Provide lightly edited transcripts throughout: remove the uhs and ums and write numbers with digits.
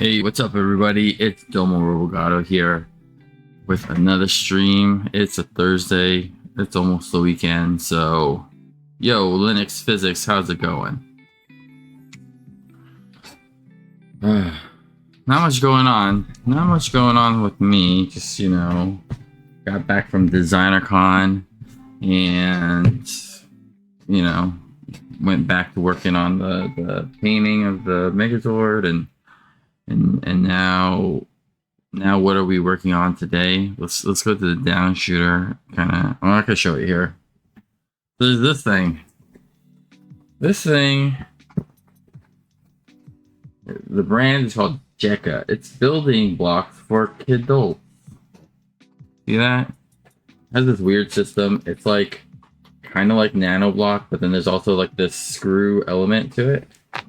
Hey, what's up, everybody? It's Domo Robogato here with another stream. It's a Thursday. It's almost the weekend. So, yo, Linux Physics, how's it going? Not much going on. Not much going on with me. Just, got back from DesignerCon and, went back to working on the painting of the Megazord and now what are we working on today? Let's go to the down shooter kind of. I'm not gonna show it here. There's this thing. The brand is called JEKCA. It's building blocks for kidults. See that? It has this weird system. It's like kind of like nano block, but then there's also like this screw element to it.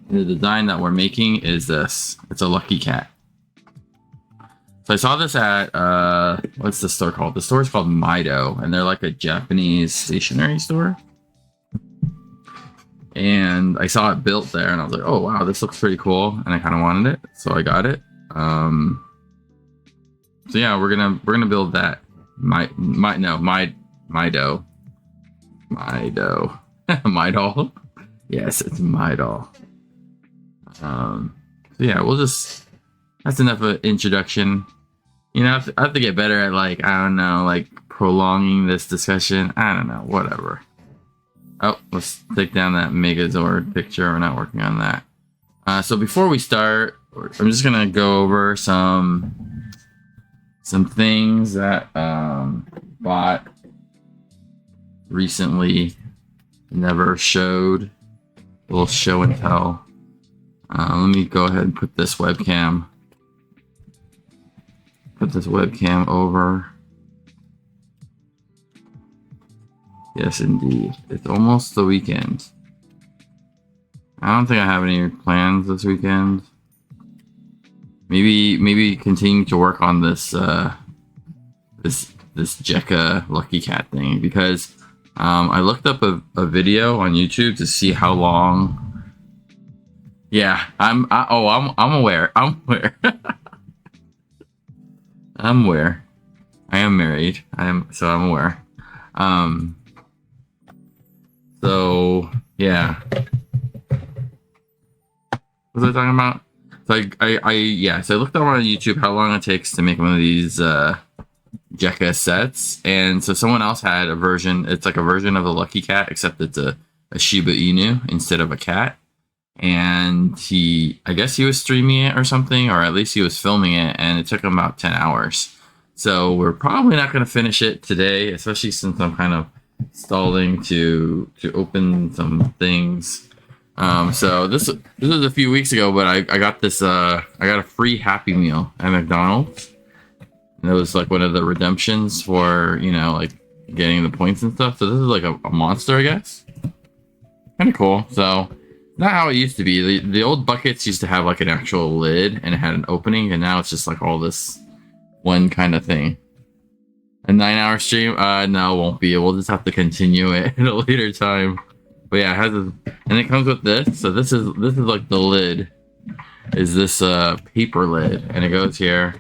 And the design that we're making is this. It's a lucky cat. So I saw this at what's the store called? The store is called Mido, and they're like a Japanese stationery store. And I saw it built there, and I was like, "Oh wow, this looks pretty cool," and I kind of wanted it, so I got it. So yeah, we're gonna build that. Mido. Midol. Yes, it's Midol. So yeah, that's enough of an introduction. I have to get better at prolonging this discussion. I don't know, whatever. Oh, let's take down that Megazord picture. We're not working on that. So before we start, I'm just gonna go over some things that bought recently, never showed. A little show and tell. Let me go ahead and put this webcam over. Yes, indeed. It's almost the weekend. I don't think I have any plans this weekend. Maybe continue to work on this this JEKCA Lucky Cat thing, because I looked up a video on YouTube to see how long. Yeah, I'm aware. I'm aware. I am married. I'm aware. So yeah. What was I talking about? So so I looked up on YouTube how long it takes to make one of these JEKCA sets, and so someone else had a version. It's like a version of a Lucky Cat, except it's a Shiba Inu instead of a cat. And I guess he was streaming it or something, or at least he was filming it, and it took him about 10 hours. So we're probably not going to finish it today, especially since I'm kind of stalling to open some things. So this was a few weeks ago, but I got this I got a free Happy Meal at McDonald's, and it was like one of the redemptions for like getting the points and stuff. So this is like a monster, I guess. Kind of cool. So not how it used to be. The old buckets used to have like an actual lid and it had an opening, and now it's just like all this one kind of thing. A 9-hour stream? No, it won't be. We'll just have to continue it at a later time. But yeah, and it comes with this. So this is like the lid. Is this paper lid, and it goes here,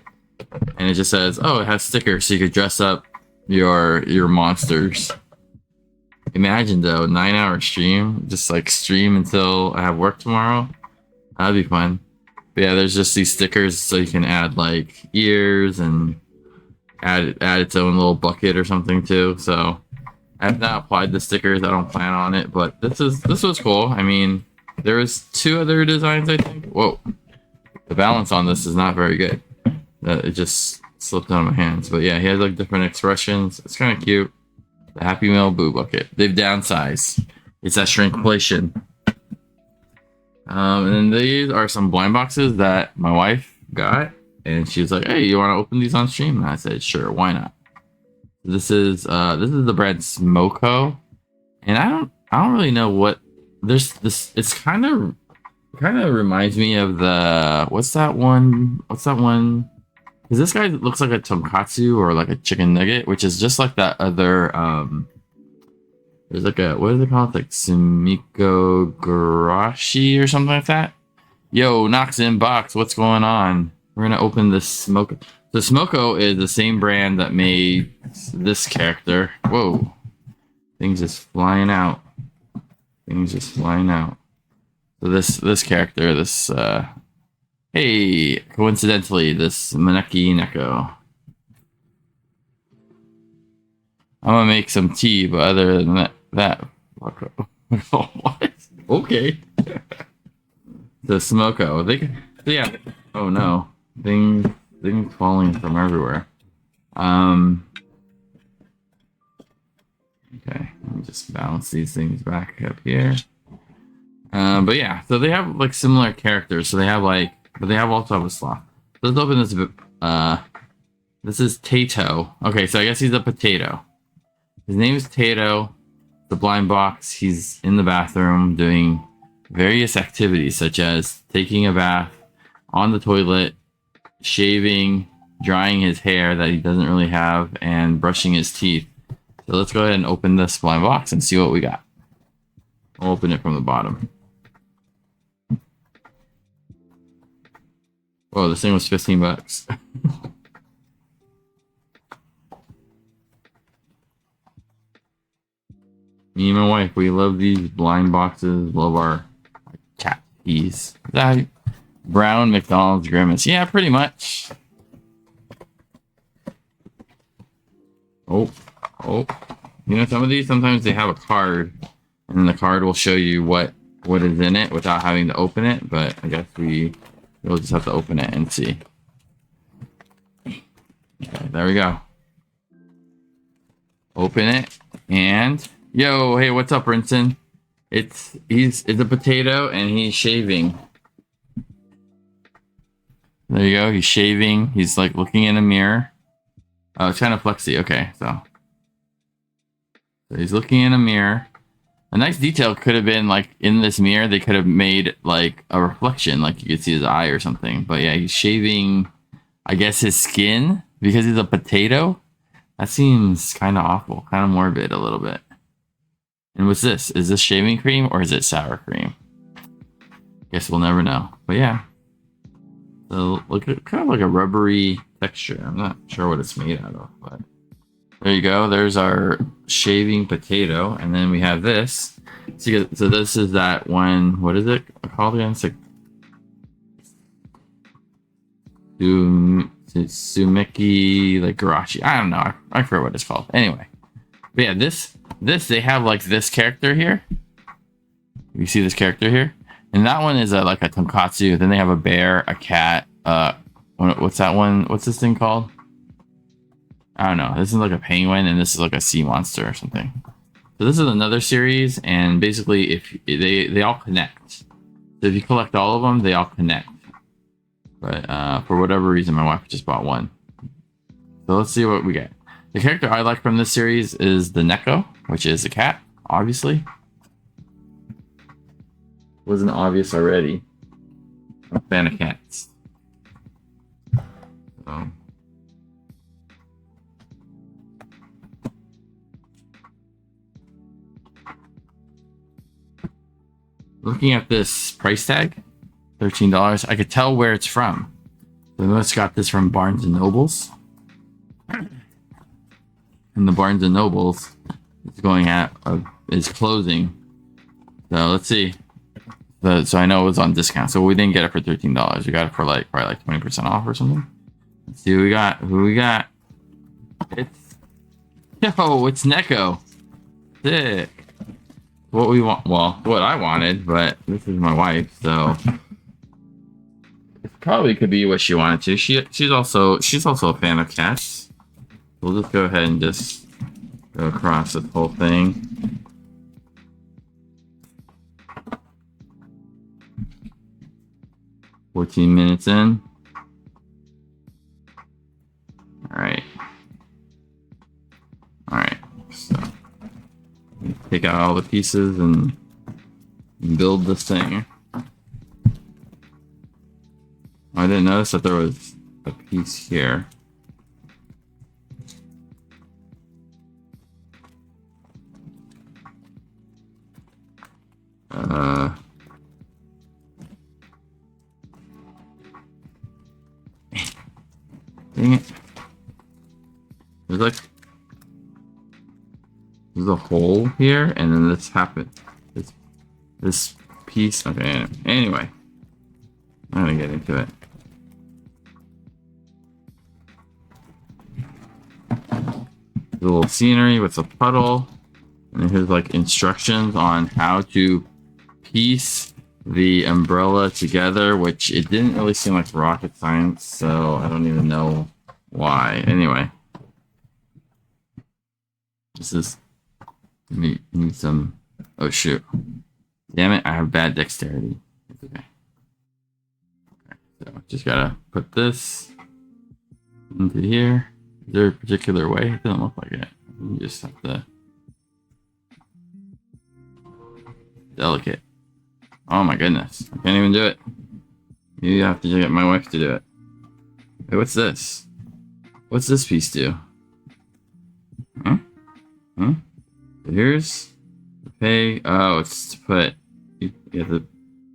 and it just says, oh, it has stickers, so you could dress up your monsters. Imagine though, 9-hour stream, just like stream until I have work tomorrow. That'd be fun. But yeah, there's just these stickers, so you can add like ears and add its own little bucket or something too. So I have not applied the stickers. I don't plan on it, but this was cool. I mean, there was 2 other designs, I think. Whoa, the balance on this is not very good. It just slipped out of my hands. But yeah, he has like different expressions. It's kind of cute. The Happy Meal Boo Bucket. They've downsized. It's that shrinkflation. And then these are some blind boxes that my wife got, and she was like, "Hey, you want to open these on stream?" And I said, "Sure, why not?" This is the brand Smoko, and I don't really know what there's this. It's kind of reminds me of the what's that one? Because this guy looks like a tonkatsu or like a chicken nugget, which is just like that other there's like a, what is it called? Like Sumiko Garashi or something like that. Yo, Knox in box. What's going on? We're gonna open the Smoko. The Smoko is the same brand that made this character. Whoa. Things just flying out. Things just flying out. So this character, this hey, coincidentally, this Maneki Neko. I'm gonna make some tea, but other than that what? Okay. The Smoko. Yeah. Oh no. Things falling from everywhere. Okay, let me just bounce these things back up here. But yeah, so they have like similar characters. So they have like, but they also have a sloth. Let's open this. This is Tato. Okay, so I guess he's a potato. His name is Tato. The blind box. He's in the bathroom doing various activities such as taking a bath, on the toilet, shaving, drying his hair that he doesn't really have, and brushing his teeth. So let's go ahead and open this blind box and see what we got. I'll open it from the bottom. Whoa, this thing was 15 bucks. Me and my wife, we love these blind boxes. Love our cat keys. That brown McDonald's Grimace. Yeah, pretty much. Oh. You know, some of these, sometimes they have a card, and the card will show you what is in it without having to open it, but I guess we'll just have to open it and see. Okay, there we go. Open it, and yo, hey, what's up, Rinson? It's a potato, and he's shaving. There you go. He's shaving. He's like looking in a mirror. Oh, it's kind of flexy. Okay, so he's looking in a mirror. A nice detail could have been like in this mirror, they could have made like a reflection, like you could see his eye or something. But yeah, he's shaving, I guess, his skin because he's a potato. That seems kind of awful, kind of morbid a little bit. And what's this? Is this shaving cream or is it sour cream? Guess we'll never know. But yeah. So look at kind of like a rubbery texture. I'm not sure what it's made out of, but there you go. There's our shaving potato, and then we have this. So this is that one. What is it called again? It's like Sumeki, like Garashi. I don't know. I forget what it's called. Anyway, but yeah, this they have like this character here. You see this character here, and that one is like a tonkatsu. Then they have a bear, a cat. What's that one? What's this thing called? I don't know. This is like a penguin, and this is like a sea monster or something. So this is another series, and basically, if they all connect. So if you collect all of them, they all connect. But for whatever reason, my wife just bought one. So let's see what we get. The character I like from this series is the Neko, which is a cat, obviously. Wasn't obvious already. I'm a fan of cats. So. Looking at this price tag, $13, I could tell where it's from. So I must got this from Barnes and Nobles. And the Barnes and Nobles is closing. So let's see. So I know it was on discount. So we didn't get it for $13. We got it for like probably like 20% off or something. Let's see who we got. It's Neko. Sick. What we want, well, what I wanted, but this is my wife, so it probably could be what she wanted to. She's also a fan of cats. We'll just go ahead and just go across this whole thing. $14 minutes in. All right. So take out all the pieces and build this thing. I didn't notice that there was a piece here. Dang it. There's like... There's a hole here, and then this happened. This piece... Okay, anyway. I'm gonna get into it. A little scenery with a puddle. And here's like instructions on how to piece the umbrella together, which it didn't really seem like rocket science, so I don't even know why. Anyway. This is... Need some... Oh shoot. Damn it, I have bad dexterity. Okay. So just gotta put this into here. Is there a particular way? It doesn't look like it. You just have to... Delicate. Oh my goodness. I can't even do it. You have to get my wife to do it. Hey, what's this? What's this piece do? Huh? Huh? Here's the pay. Oh, it's to put... You have to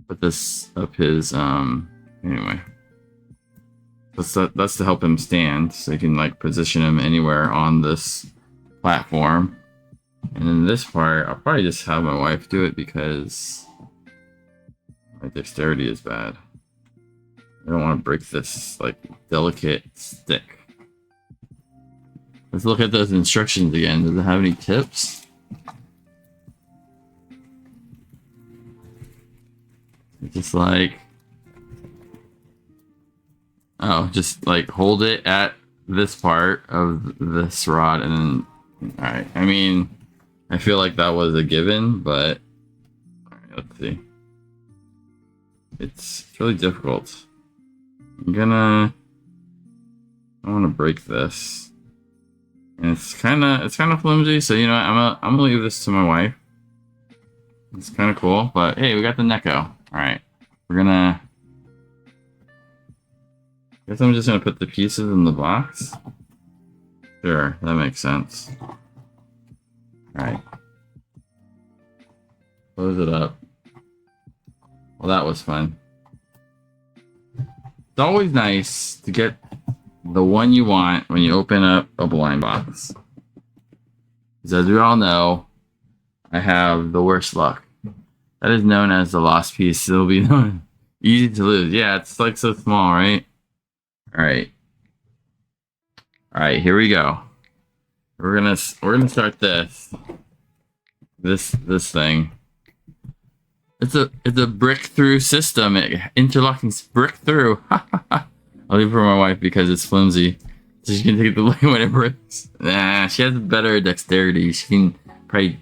put this up his... Anyway. That's to help him stand, so you can like position him anywhere on this platform. And then this part, I'll probably just have my wife do it because my dexterity is bad. I don't want to break this like delicate stick. Let's look at those instructions again. Does it have any tips? It's just like... Oh, just like hold it at this part of this rod and then... Alright, I mean, I feel like that was a given, but... Alright, let's see. It's really difficult. I want to break this. And it's kind of flimsy, so you know what, I'm gonna leave this to my wife. It's kind of cool, but hey, we got the Neko. Alright, we're gonna... I guess I'm just gonna put the pieces in the box. Sure, that makes sense. Alright. Close it up. Well, that was fun. It's always nice to get the one you want when you open up a blind box. Because as we all know, I have the worst luck. That is known as the lost piece. It'll be known easy to lose. Yeah, it's like so small, right? Alright. Alright, here we go. We're gonna start this thing. It's a brick through system. Interlocking brick through. I'll leave it for my wife because it's flimsy. So she can take the leg when it breaks. Nah, she has better dexterity. She can probably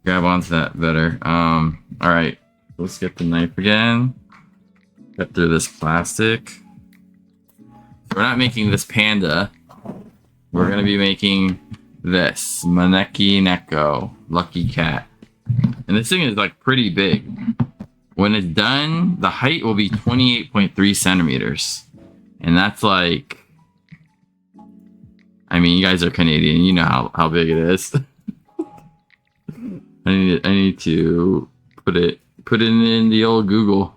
grab onto that better. Alright. Let's get the knife again. Cut through this plastic. We're not making this panda. We're gonna be making this Maneki Neko, lucky cat. And this thing is like pretty big. When it's done, the height will be 28.3 centimeters. And that's like... I mean, you guys are Canadian, you know how big it is. I need to put it in the old Google.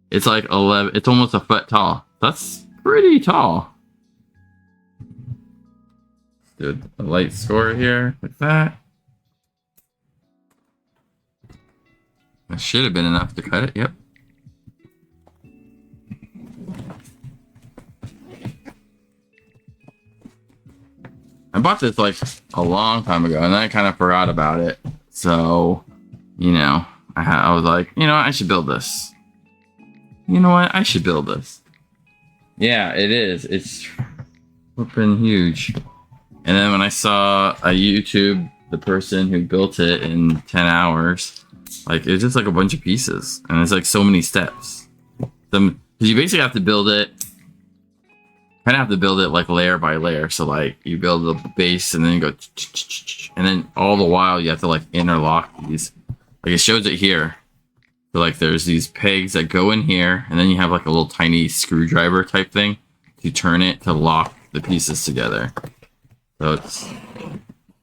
It's like 11, it's almost a foot tall. That's pretty tall. Do a light score here, like that. That should have been enough to cut it, yep. I bought this like a long time ago and then I kind of forgot about it. So, you know, I was like, you know, I should build this. You know what? I should build this. Yeah, it is. It's flipping huge. And then when I saw a YouTube, the person who built it in 10 hours, like it's just like a bunch of pieces. And it's like so many steps. Because you basically have to build it, kind of have to build it like layer by layer. So like you build the base and then you go, and then all the while you have to like interlock these. Like it shows it here. So like there's these pegs that go in here, and then you have like a little tiny screwdriver type thing to turn it to lock the pieces together. So it's...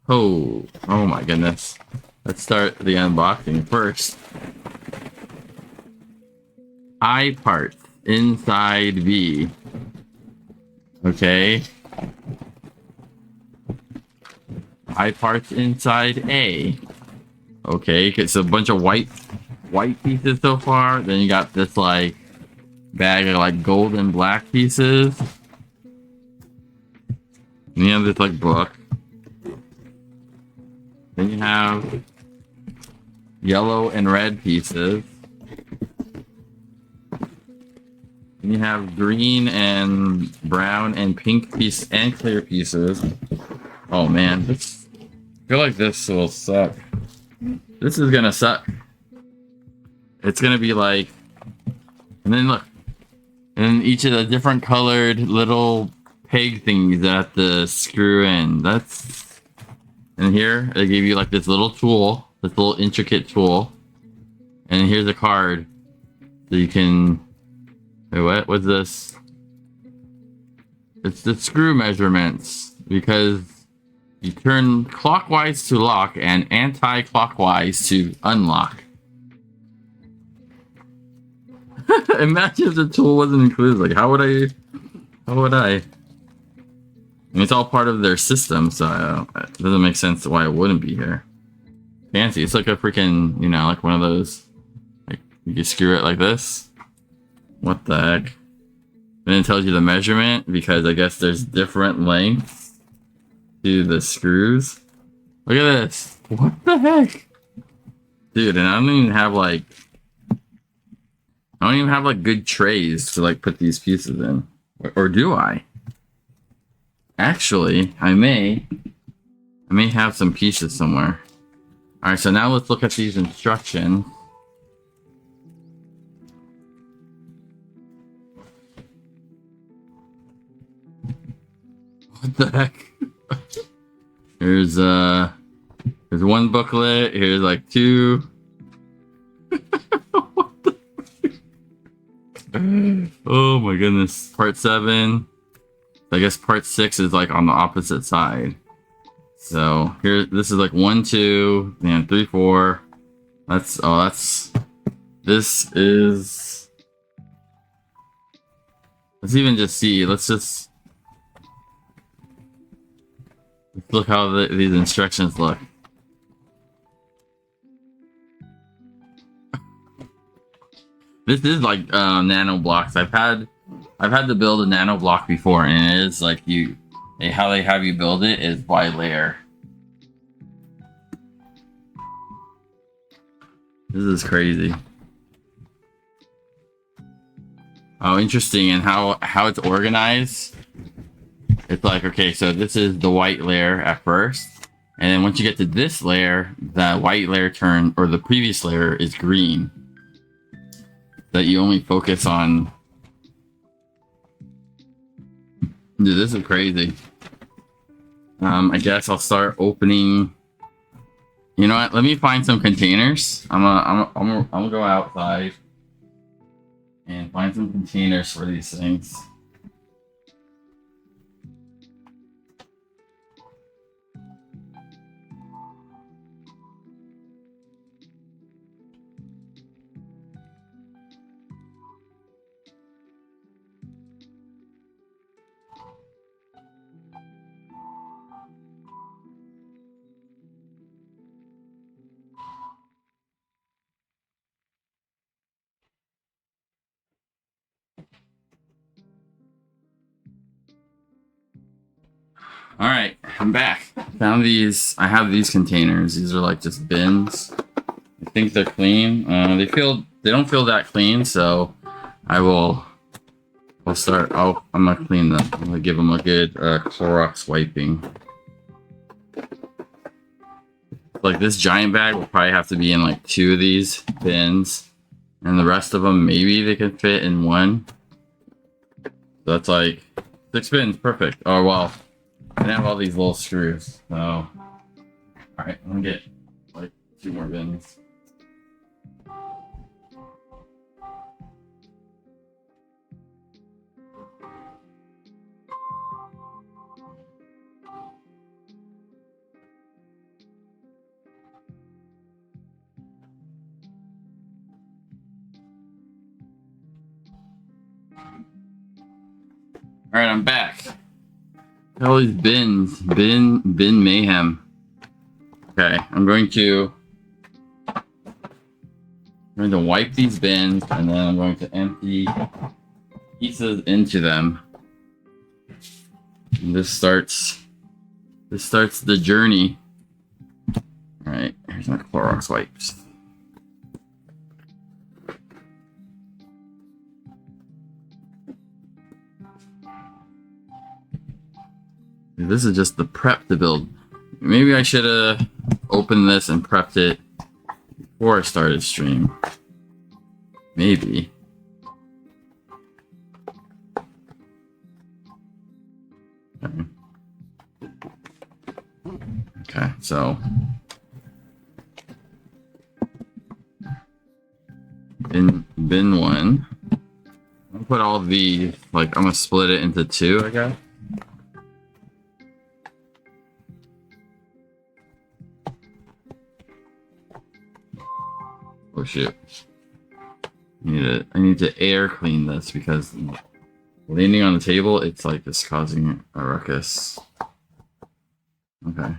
Oh my goodness. Let's start the unboxing first. Eye parts. inside B. Okay. I parts inside A. Okay, it's a bunch of white pieces so far. Then you got this like bag of like gold and black pieces. And you have this like book. Then you have yellow and red pieces. Then you have green and brown and pink piece and clear pieces. Oh man, I feel like this will suck. This is gonna suck. It's gonna be like, and then look, and then each of the different colored little peg things that have to screw in. That's, and here they give you like this little tool, this little intricate tool, and here's a card so you can. Wait, what? What's this? It's the screw measurements because you turn clockwise to lock and anti-clockwise to unlock. Imagine if the tool wasn't included. Like, how would I? I mean, it's all part of their system, so it doesn't make sense why it wouldn't be here. Fancy. It's like a freaking, you know, like one of those. Like, you can screw it like this. What the heck? Then it tells you the measurement because I guess there's different lengths to the screws. Look at this. What the heck? Dude, and I don't even have like good trays to like put these pieces in. Or do I? Actually, I may have some pieces somewhere. Alright, so now let's look at these instructions. What the heck? Here's one booklet. Here's like two. What the oh my goodness. Part 7. I guess part 6 is like on the opposite side. So here, this is like 1, 2, and 3, 4. This is. Let's even just see. Let's look how these instructions look. This is like nano blocks. I've had to build a nano block before, and it is like how they have you build it is by layer. This is crazy. Oh, interesting. And how it's organized. It's like, okay, so this is the white layer at first, and then once you get to this layer, the white layer or the previous layer is green. That you only focus on. Dude, this is crazy. I guess I'll start opening. You know what? Let me find some containers. I'm gonna go outside and find some containers for these things. All right, I'm back. Found these. I have these containers. These are like just bins. I think they're clean. They don't feel that clean, so I'll start. I'm gonna clean them. I'm gonna give them a good Clorox wiping. Like this giant bag will probably have to be in like 2 of these bins, and the rest of them maybe they can fit in 1. So that's like 6 bins. Perfect. Oh well. I have all these little screws. So, all right, I'm gonna get like 2 more bins. Alright, I'm back. All these bins. Bin mayhem. Okay, I'm going to wipe these bins, and then I'm going to empty pieces into them. And this starts the journey. Alright, here's my Clorox wipes. This is just the prep to build. Maybe I should have opened this and prepped it before I started stream. Maybe. Okay, so in bin one, I'll put all the, like, I'm gonna split it into two, I guess. Oh shit. I need to air clean this because leaning on the table, it's like it's causing a ruckus. Okay.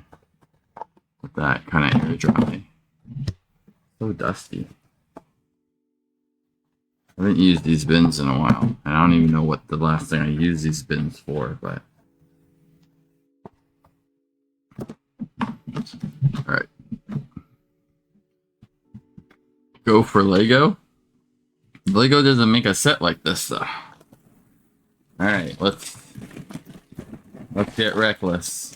With that kind of air dry. So dusty. I haven't used these bins in a while. And I don't even know what the last thing I used these bins for, but. Alright. Go for Lego. Lego doesn't make a set like this though. Alright, let's get reckless.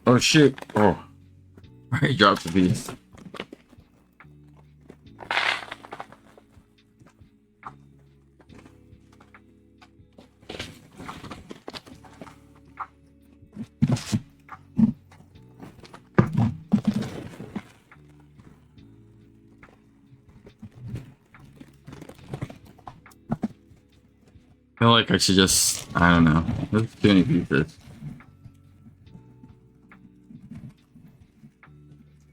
Oh shoot. Oh. He dropped a piece. I feel like I should just, I don't know. There's too many pieces.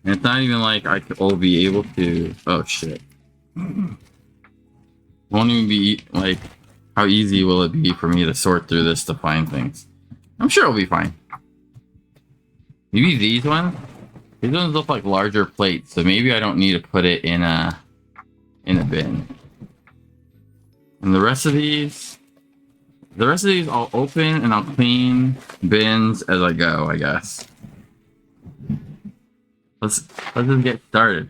And it's not even like I will be able to, oh shit. Won't even be, like, how easy will it be for me to sort through this to find things? I'm sure it'll be fine. Maybe these ones? These ones look like larger plates, so maybe I don't need to put it in a bin. And the rest of these I'll open and I'll clean bins as I go, I guess. Let's just get started.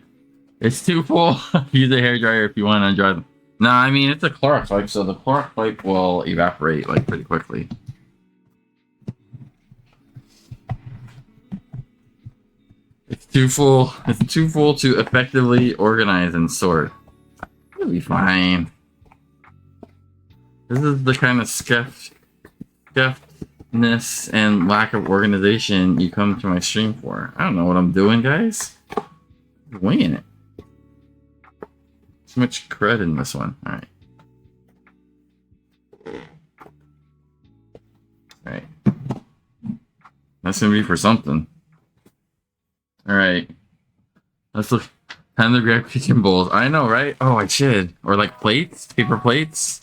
It's too full. Use a hairdryer if you want to dry them. No, I mean it's a Clorox wipe, so the Clorox wipe will evaporate like pretty quickly. It's too full. It's too full to effectively organize and sort. It'll be fine. This is the kind of scuffness and lack of organization you come to my stream for. I don't know what I'm doing, guys. I'm winging it. Too much cred in this one. Alright. Alright. That's gonna be for something. Alright. Let's look. Time to grab kitchen bowls. I know, right? Oh, I should. Or like plates? Paper plates?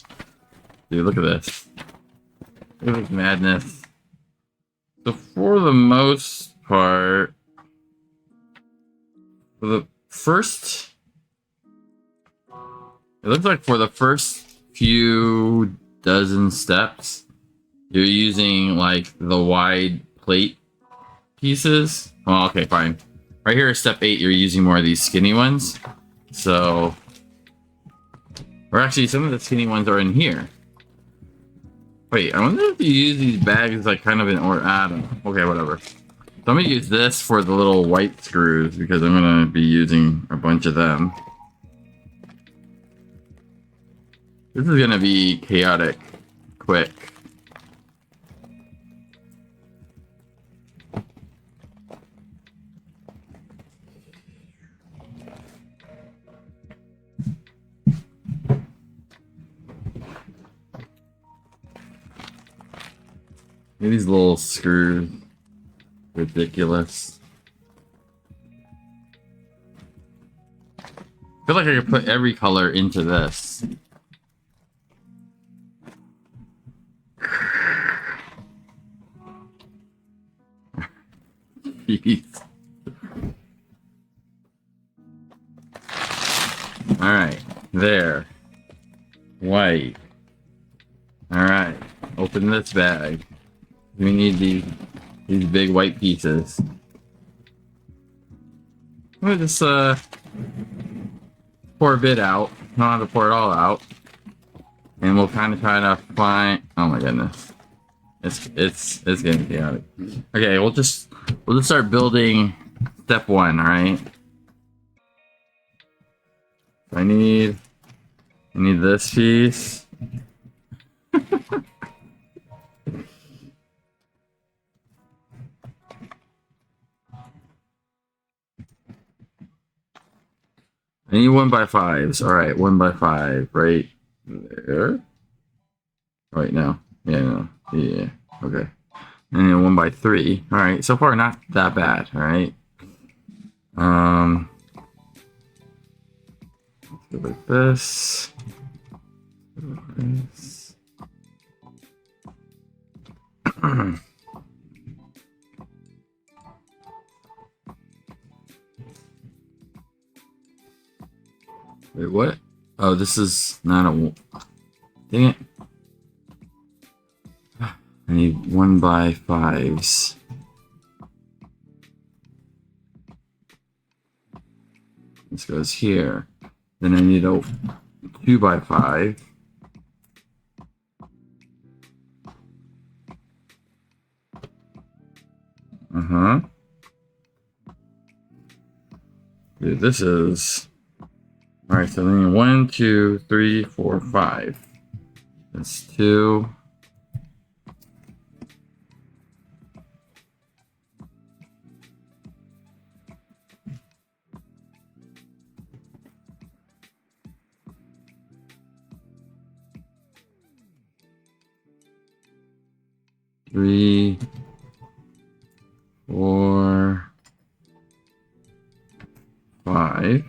Dude, look at this. Look at this madness. So for the most part, for the first, it looks like for the first few dozen steps, you're using like the wide plate pieces. Well, okay, fine. Right here, step 8, you're using more of these skinny ones. So, or actually, some of the skinny ones are in here. Wait, I wonder if you use these bags like kind of in order. I don't know. Okay, whatever. So I'm gonna use this for the little white screws because I'm gonna be using a bunch of them. This is gonna be chaotic quick. These little screws, ridiculous. I feel like I could put every color into this. piece. All right, there. White. All right, open this bag. We need these big white pieces. We'll just pour a bit out. Don't have to pour it all out, and we'll kind of try to find. Oh my goodness, it's getting chaotic. Okay, we'll just start building step one. All right. I need this piece. I need 1x5s. All right, 1x5 right there. Right now, yeah, no, yeah, okay. And then 1x3. All right, so far not that bad. All right. Let's go like this. This. Wait, what? Oh, this is not a. Dang it. I need 1x5s. This goes here. Then I need a 2x5. Dude, this is. Alright, so then 1, 2, 3, 4, 5. That's 2. Three, 4, 5.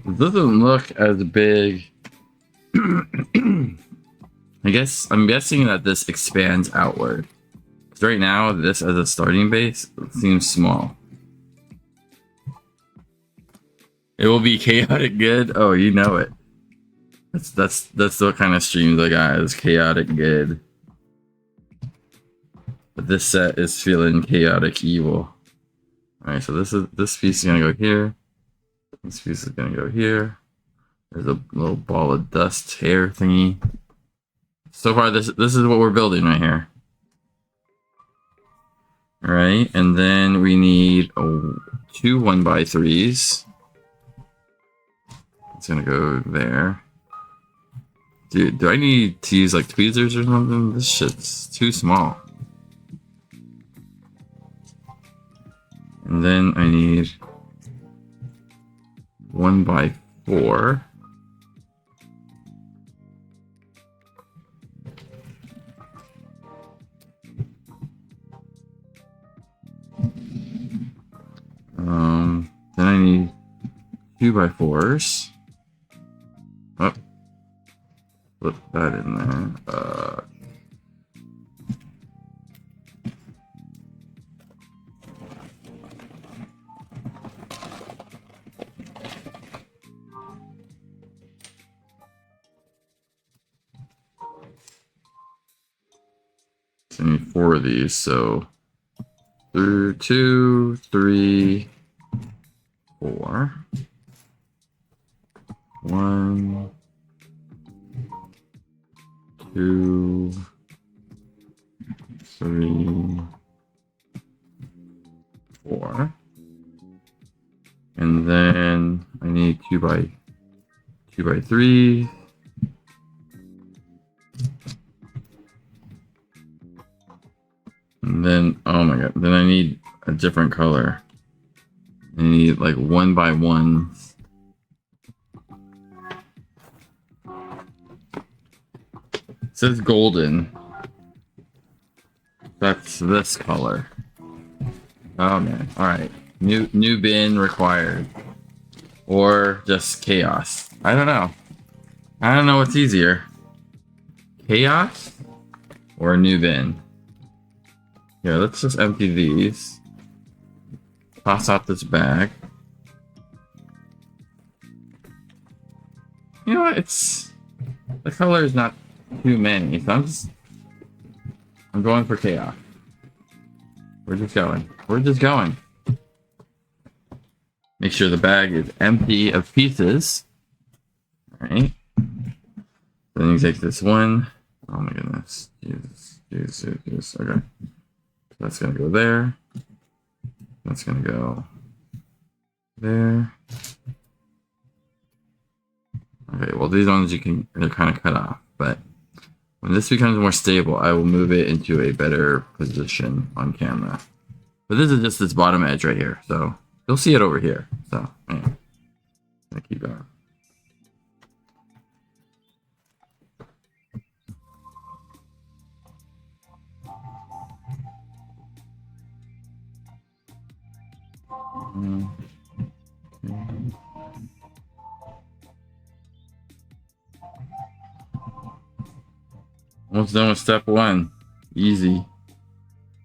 It doesn't look as big. I'm guessing that this expands outward. So right now, this as a starting base seems small. It will be chaotic good. Oh, you know it. That's what kind of streams I got, is chaotic good. But this set is feeling chaotic evil. Alright, so this piece is gonna go here. This piece is gonna go here. There's a little ball of dust hair thingy. So far, this is what we're building right here. Alright, and then we need 2 1x3s. It's gonna go there. Dude, do I need to use like tweezers or something? This shit's too small. And then I need 1x4. Then I need 2x4s. Oh, put that in there. I need 4 of these, so 2, 3, 4. 1, 2, 3, 4. And then I need 2x3. And then, oh my god, then I need a different color. I need like 1x1s. It says golden. That's this color. Oh man. Alright. New bin required. Or just chaos. I don't know. I don't know what's easier. Chaos or a new bin? Yeah, let's just empty these. Toss out this bag. You know what? The color is not too many, so I'm going for chaos. We're just going. We're just going. Make sure the bag is empty of pieces. Alright. Then you take this one. Oh my goodness. Jesus. Okay. That's gonna go there. That's gonna go there. Okay, well these ones they're kind of cut off, but when this becomes more stable, I will move it into a better position on camera. But this is just this bottom edge right here, so you'll see it over here. So, yeah. Gonna keep going. Almost done with step one. Easy.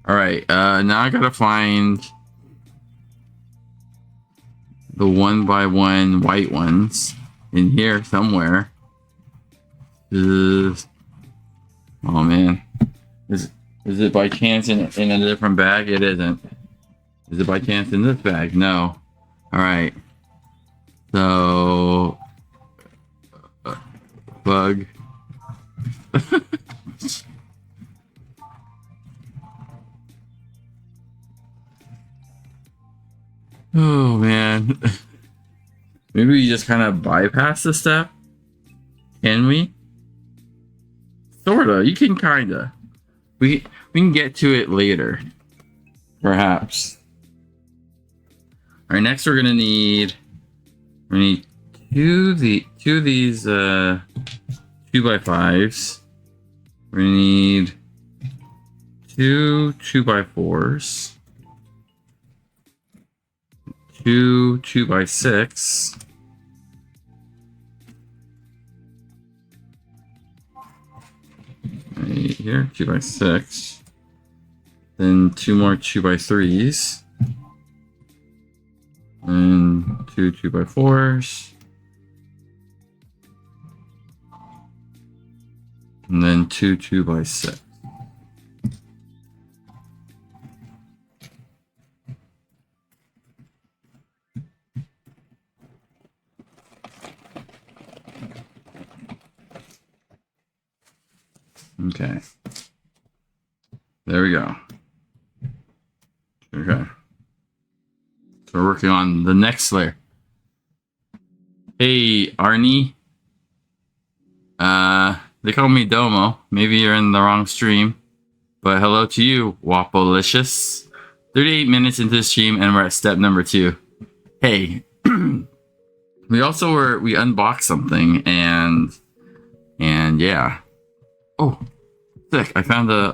Alright, now I gotta find the 1x1 white ones in here somewhere. Oh man. Is it by chance in a different bag? It isn't. Is it by chance in this bag? No. Alright. So bug. Oh man. Maybe we just kind of bypass the step? Can we? Sorta. You can kinda. We can get to it later. Perhaps. Alright, next we're gonna need two of these 2x5s. We're gonna need two 2x4s. Two 2x6. Right here, 2x6. Then two more 2x3s. And two 2x4s. And then two 2x6. Okay. There we go. Okay. So we're working on the next layer. Hey, Arnie. They call me Domo. Maybe you're in the wrong stream. But hello to you, Wapolicious. 38 minutes into the stream and we're at step number 2. Hey. we unboxed something and yeah. Oh, sick. I found a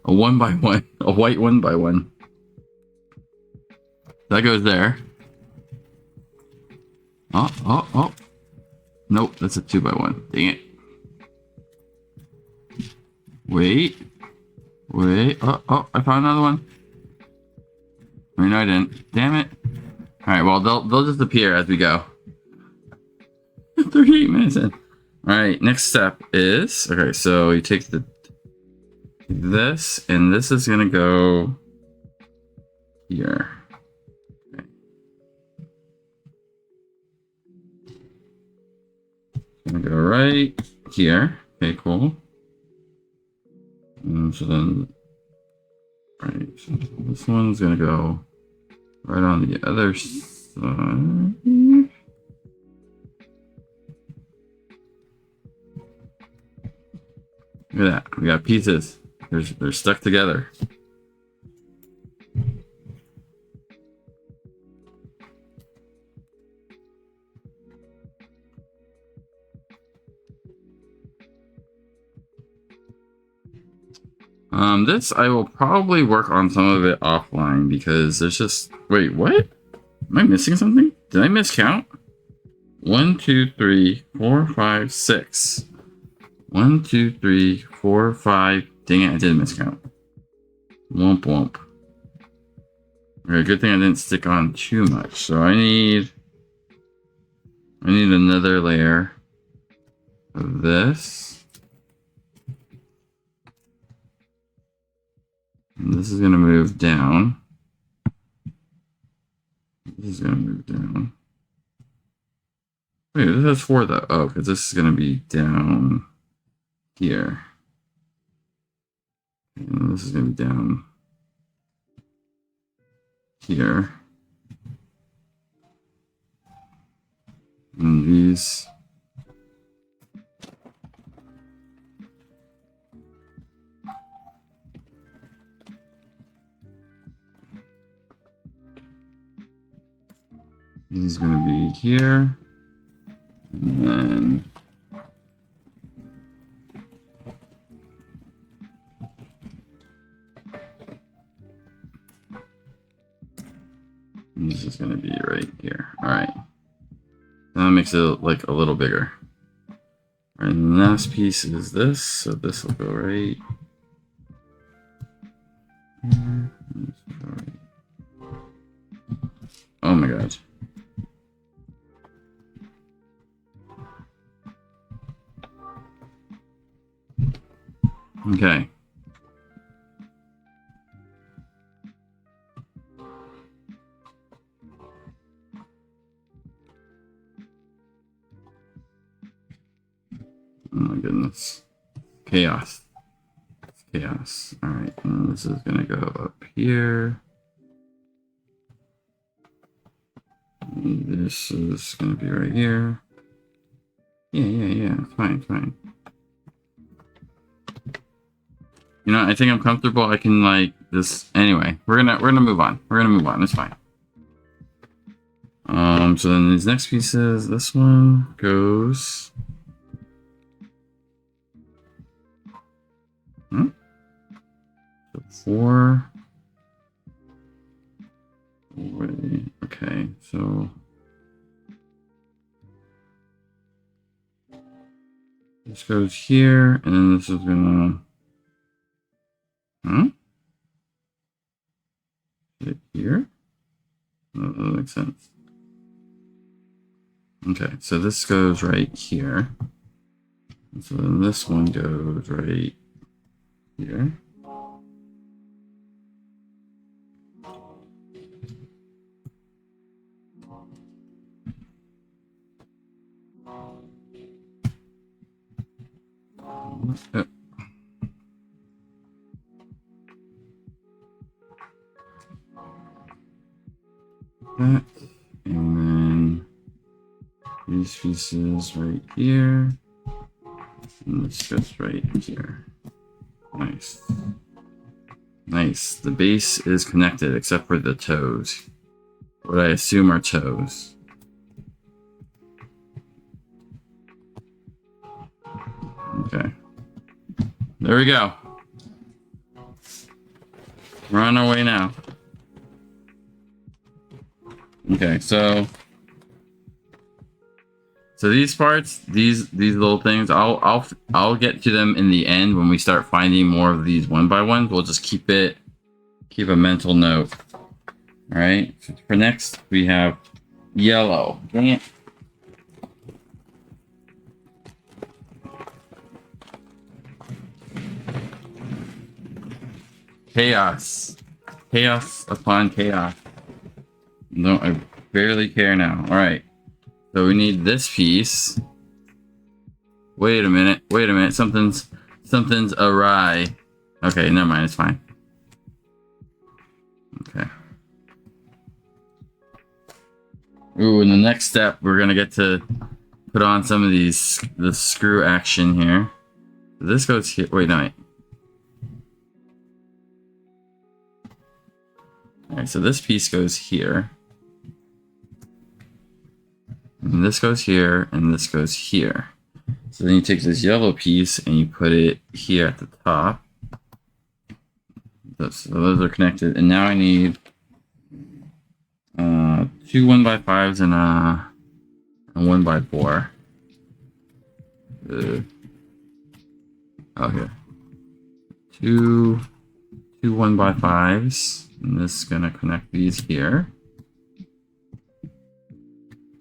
1x1, a white 1x1. That goes there. Oh. Nope, that's a 2x1. Dang it. Wait. Oh, I found another one. I mean, no, I didn't. Damn it. Alright, well, they'll just appear as we go. 38 minutes in. Alright, next step is... Okay, so you take this, and this is going to go here. Okay. It's going to go right here. Okay, cool. And so then... Right, so this one's going to go right on the other side. Look at that. We got pieces. They're stuck together. This I will probably work on some of it offline because there's just wait, what? Am I missing something? Did I miscount? 1, 2, 3, 4, 5, 6. 1, 2, 3, 4, 5. Dang it, I did miscount. Womp womp. Okay, good thing I didn't stick on too much. So I need another layer of this. And this is gonna move down. This is gonna move down. Wait, this has 4 though. Oh, because this is gonna be down here. And this is gonna be down here. And these is gonna be here. And then this is going to be right here. All right. That makes it like a little bigger. And the last piece is this. So this will go right here. Oh my god. Okay. Oh my goodness. Chaos. It's chaos. Alright, and this is gonna go up here. And this is gonna be right here. Yeah. It's fine, it's fine. You know, I think I'm comfortable. I can like this. Anyway, we're gonna move on. We're gonna move on. It's fine. So then these next pieces, this one goes. So 4. Okay, so this goes here, and then this is gonna. Is it here? That makes sense. Okay, so this goes right here. And so then this one goes right here. That, and then these pieces right here, and this goes right here. Nice. Nice. The base is connected except for the toes. What I assume are toes. Okay. There we go. We're on our way now. Okay, so these parts, these little things, I'll get to them in the end when we start finding more of these one by ones. We'll just keep a mental note. All right. So for next, we have yellow. Dang it. Chaos. Chaos upon chaos. No, I barely care now. All right. So we need this piece. Wait a minute. Something's awry. Okay, never mind. It's fine. Okay. Ooh, in the next step, we're gonna get to put on some of the screw action here. This goes here. Wait, no. All right, so this piece goes here. And this goes here, and this goes here. So then you take this yellow piece and you put it here at the top. So those are connected, and now I need 2 1x5s and a 1x4. Okay, two 1x5s, and this is gonna connect these here,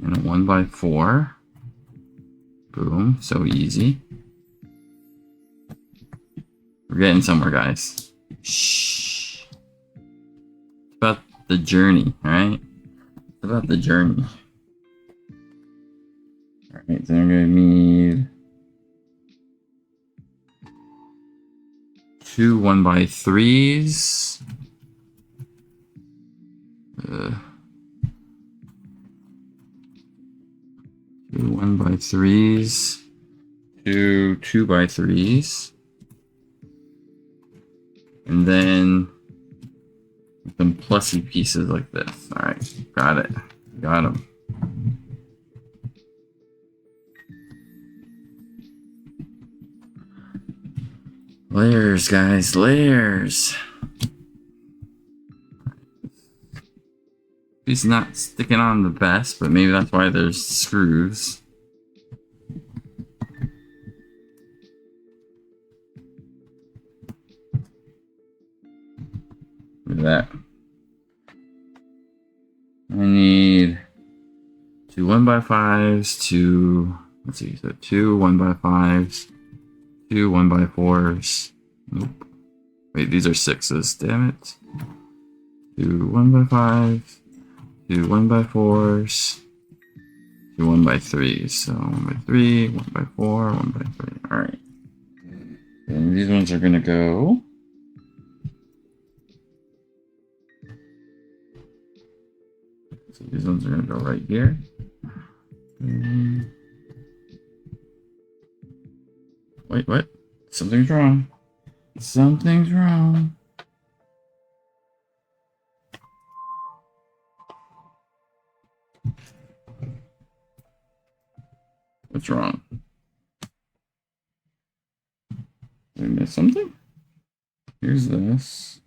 and a 1x4. Boom, so easy. We're getting somewhere, guys. Shh. It's about the journey, alright? It's about the journey. Alright, so I'm gonna need 2 1x3s. 2 1x3s. 2 2x3s. And then some plussy pieces like this. Alright, got it. Got them. Layers, guys, layers. He's not sticking on the best, but maybe that's why there's screws. Look at that. I need 2 1x5s, 2, let's see, so 2 1x5s, 2 1x4s. Nope. Wait, these are 6s, damn it. 2 1x5s, 2 1x4s, 2 1x3s. So 1x3, 1x4, 1x3. Alright. And these ones are gonna go. So these ones are gonna go right here. Wait, what? Something's wrong. Something's wrong. What's wrong? Did I miss something? Here's this.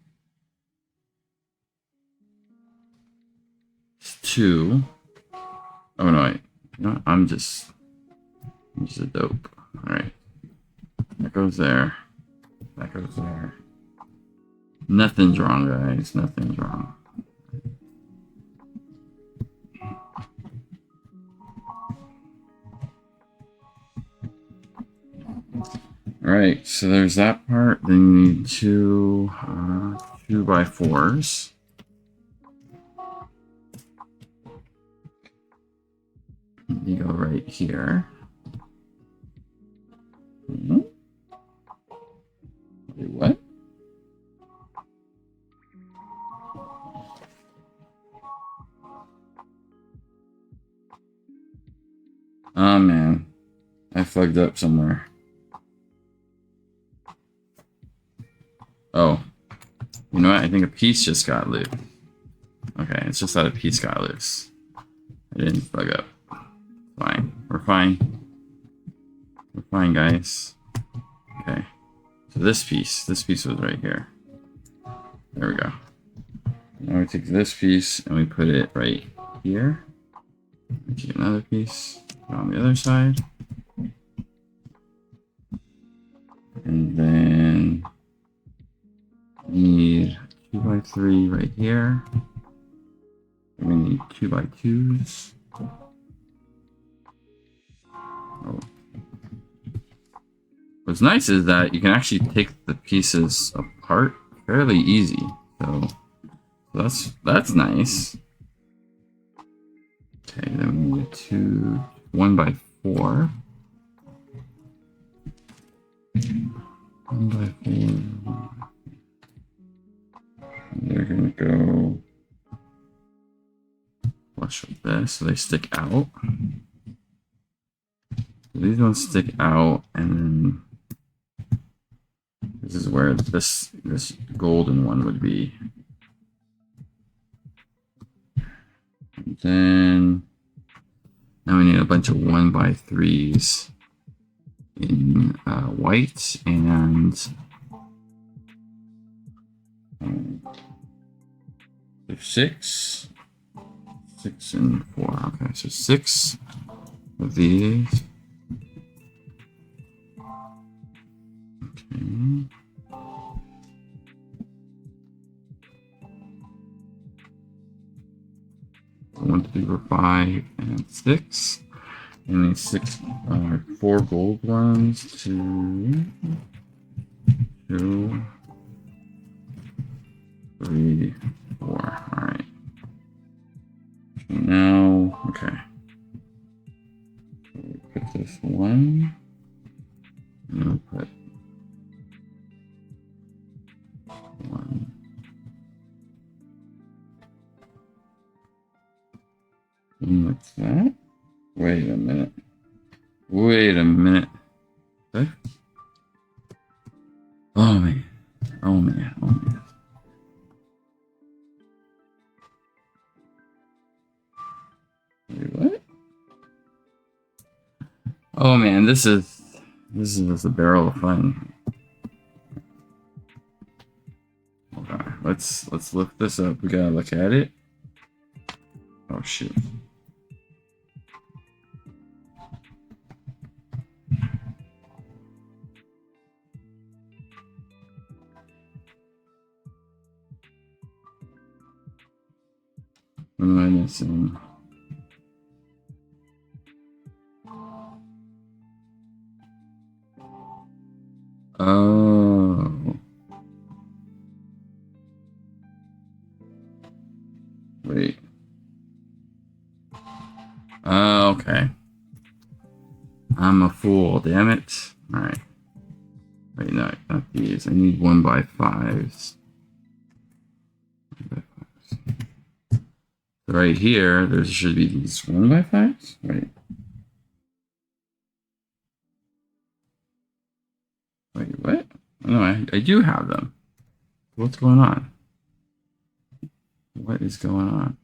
It's 2. Oh no, wait. No, I'm just a dope. Alright. That goes there. That goes there. Nothing's wrong, guys. Nothing's wrong. Alright, so there's that part. Then you need 2 2x4s. You go right here. Wait, what? Oh man, I fucked up somewhere. Oh, you know what? I think a piece just got loose. Okay, it's just that a piece got loose. I didn't fuck up. Fine, we're fine. We're fine, guys. Okay, so this piece was right here. There we go. Now we take this piece and we put it right here. We take another piece on the other side. And then we need 2x3 right here. And we need 2x2s. Oh. What's nice is that you can actually take the pieces apart fairly easy. So that's nice. Okay, then we need 1x4. 1x4. They're gonna go flush with this, so they stick out. So these ones stick out, and then this is where this golden one would be. And then now we need a bunch of 1x3s in white and 6, 6 and 4. Okay, so 6 of these. Okay. One, 2, 3, 4, 5, and 6. And these 6 are 4 gold ones. 2, 2, 3, 4. All right. Now, okay. So we put this one. And we'll put 1. And what's that? Wait a minute. Wait a minute. Okay. Oh man. Oh man. Oh man. Wait, what? Oh man, this is just a barrel of fun. Okay, let's look this up. We gotta look at it. Oh shoot. What am I missing? Oh. Wait. Oh, okay. I'm a fool, damn it. Alright. Wait, no, not these. I need 1x5s. Right here, there should be these 1x5s? Wait. Wait, what? No, I do have them. What's going on? What is going on?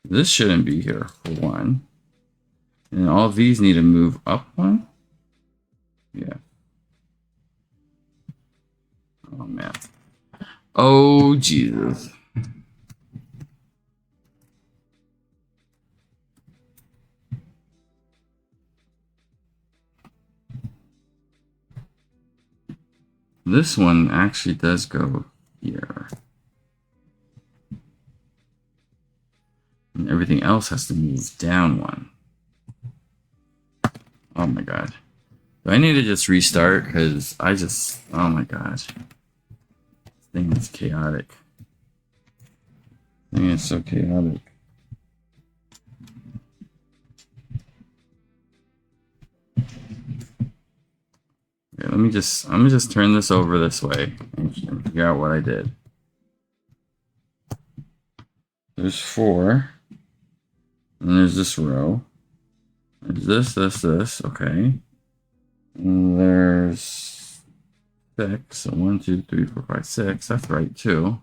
This shouldn't be here, for one. And all of these need to move up one? Yeah. Oh, man. Oh, Jesus. This one actually does go here. And everything else has to move down one. Oh my god. Do I need to just restart? Because I just... Oh my god. This thing is chaotic. This thing is so chaotic. Okay, let me just... I'm gonna just turn this over this way and figure out what I did. There's 4. And there's this row. There's this. Okay. And there's 6. So 1, 2, 3, 4, 5, 6. That's right too.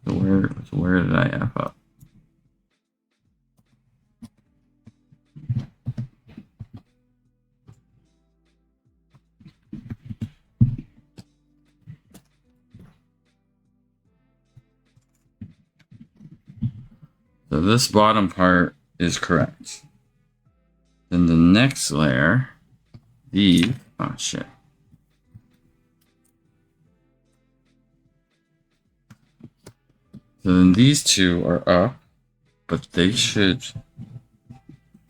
So where did I F up? So this bottom part is correct. Then the next layer, oh shit. So then these 2 are up, but they should...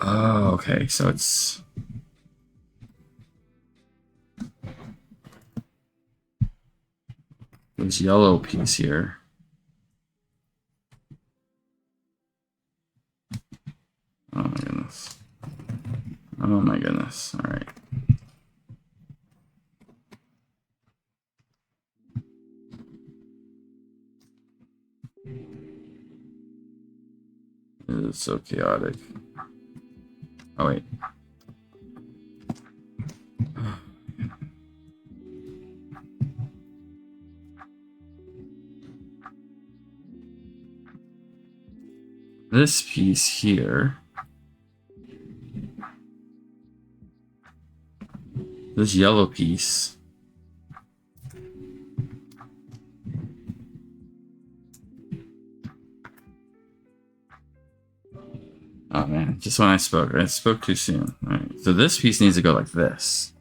Oh, okay, so it's... This yellow piece here. Oh my goodness. Oh my goodness. All right. It is so chaotic. Oh wait. This piece here. This yellow piece just when I spoke too soon. All right, so this piece needs to go like this.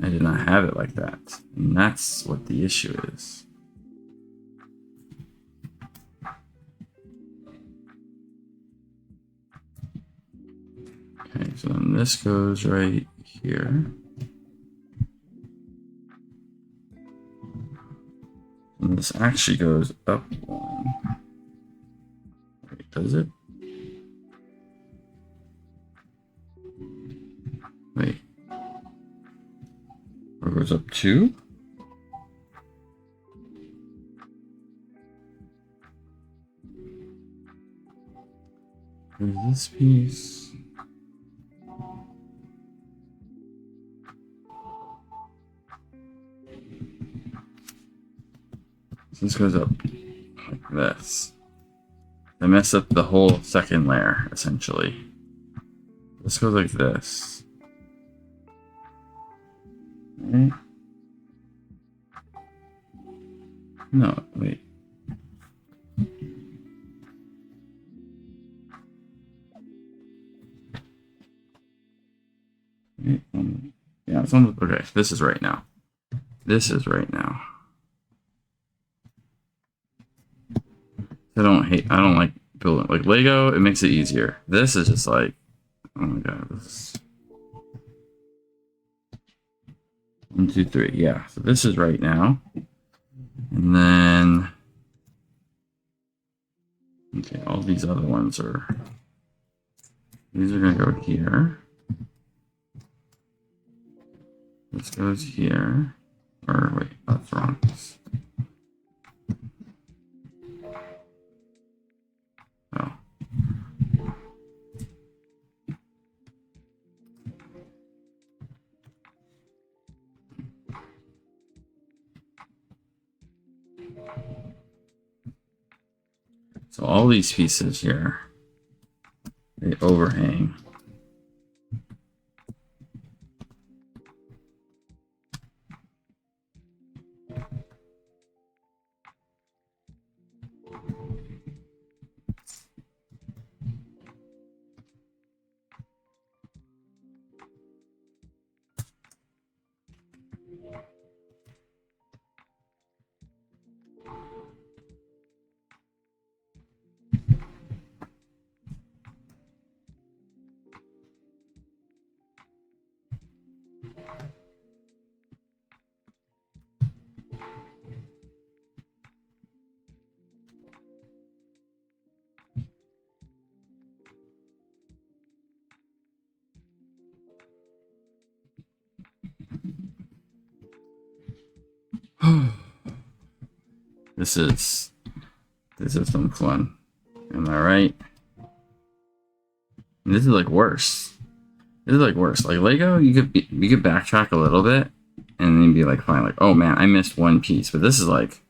I did not have it like that, and that's what the issue is. Okay, so then this goes right here. And this actually goes up one. Wait, does it? Wait. Or goes up two? There's this piece. So this goes up like this. I mess up the whole second layer, essentially. This goes like this. Right? No, wait. Yeah, it's on. Okay, this is right now. This is right now. I don't like building like Lego. It makes it easier. This is just like, oh my god. This... 1, 2, 3. Yeah. So this is right now, and then okay, all these other ones are. These are gonna go here. This goes here. Or wait, that's wrong. Oh. So all these pieces here, they overhang. This is some fun. Am I right? And this is like worse. This is like worse. Like Lego, you could backtrack a little bit and then be like, fine, like, oh man, I missed one piece. But this is like,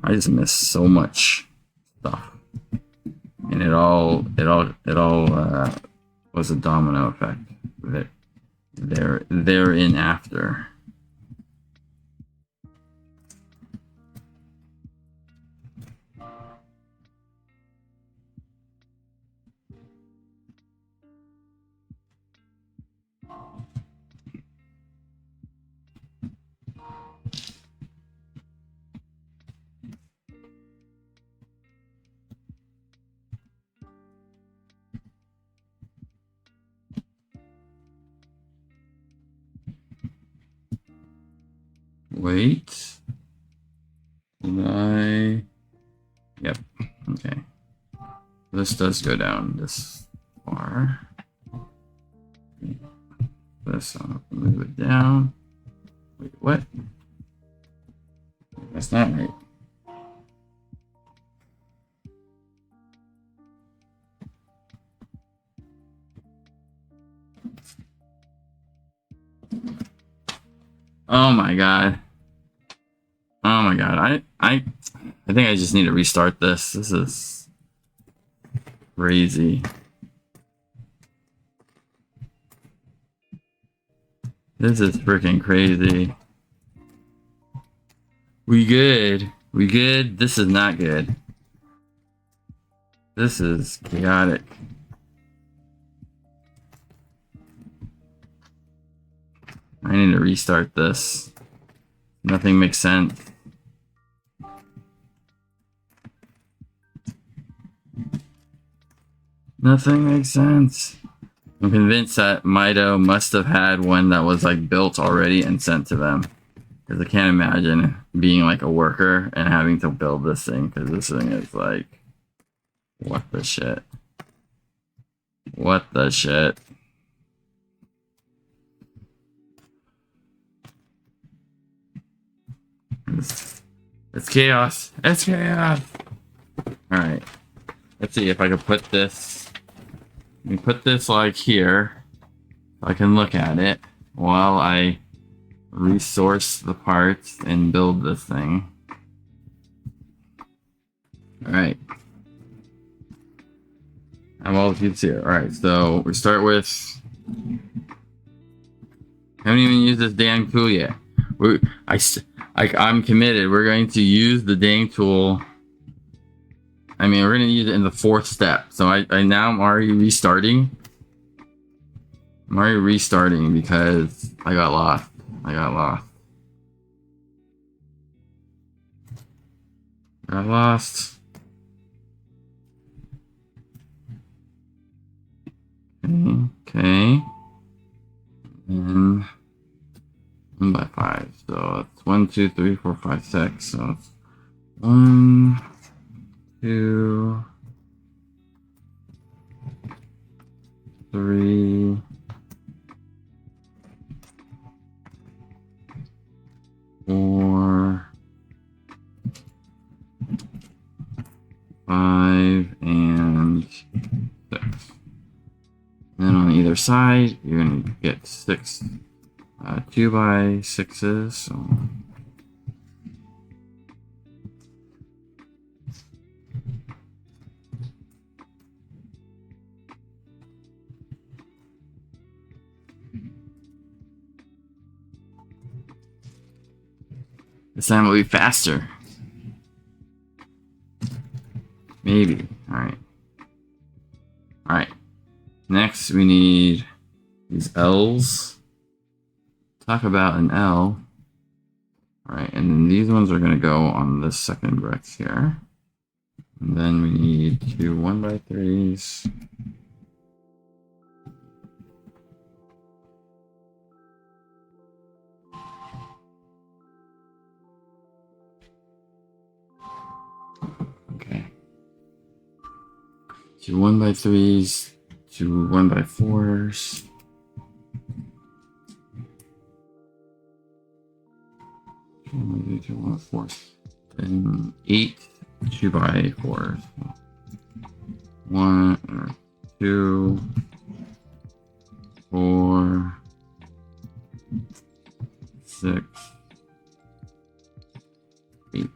I just missed so much stuff, and it all was a domino effect. That therein after. Wait. Did I? Yep. Okay. This does go down this far. This, I'll have to move it down. Wait, what? That's not right. Oh my god. Oh my god. I think I just need to restart this. This is crazy. This is freaking crazy. We good. We good. This is not good. This is chaotic. I need to restart this. Nothing makes sense. Nothing makes sense. I'm convinced that Mido must have had one that was like built already and sent to them. Because I can't imagine being like a worker and having to build this thing. Because this thing is like, what the shit? What the shit? It's chaos. It's chaos. Alright. Let's see if I can put this. Let me put this like here. So I can look at it while I resource the parts and build this thing. Alright. I'm all you see it. Alright, so we start with. I haven't even used this dang tool yet. I'm committed. We're going to use the dang tool. I mean, we're going to use it in the 4th step. So I'm already restarting. I'm already restarting because I got lost. Got lost. Okay. And 1 by 5. So it's 1, 2, 3, 4, 5, 6. So it's 1, 2, 3, 4, 5, and 6. And then on either side, you're going to get 6 2 by 6s. So this time it'll be faster. Maybe. Alright. Alright. Next, we need these L's. Talk about an L. Alright, and then these ones are going to go on this second brick here. And then we need 2 1 by 3s. Okay. 2 1 by 3s, 2 1 by 4s. 2 1 by 4s. And 8 2 by 4s. 1 2 4 6 8.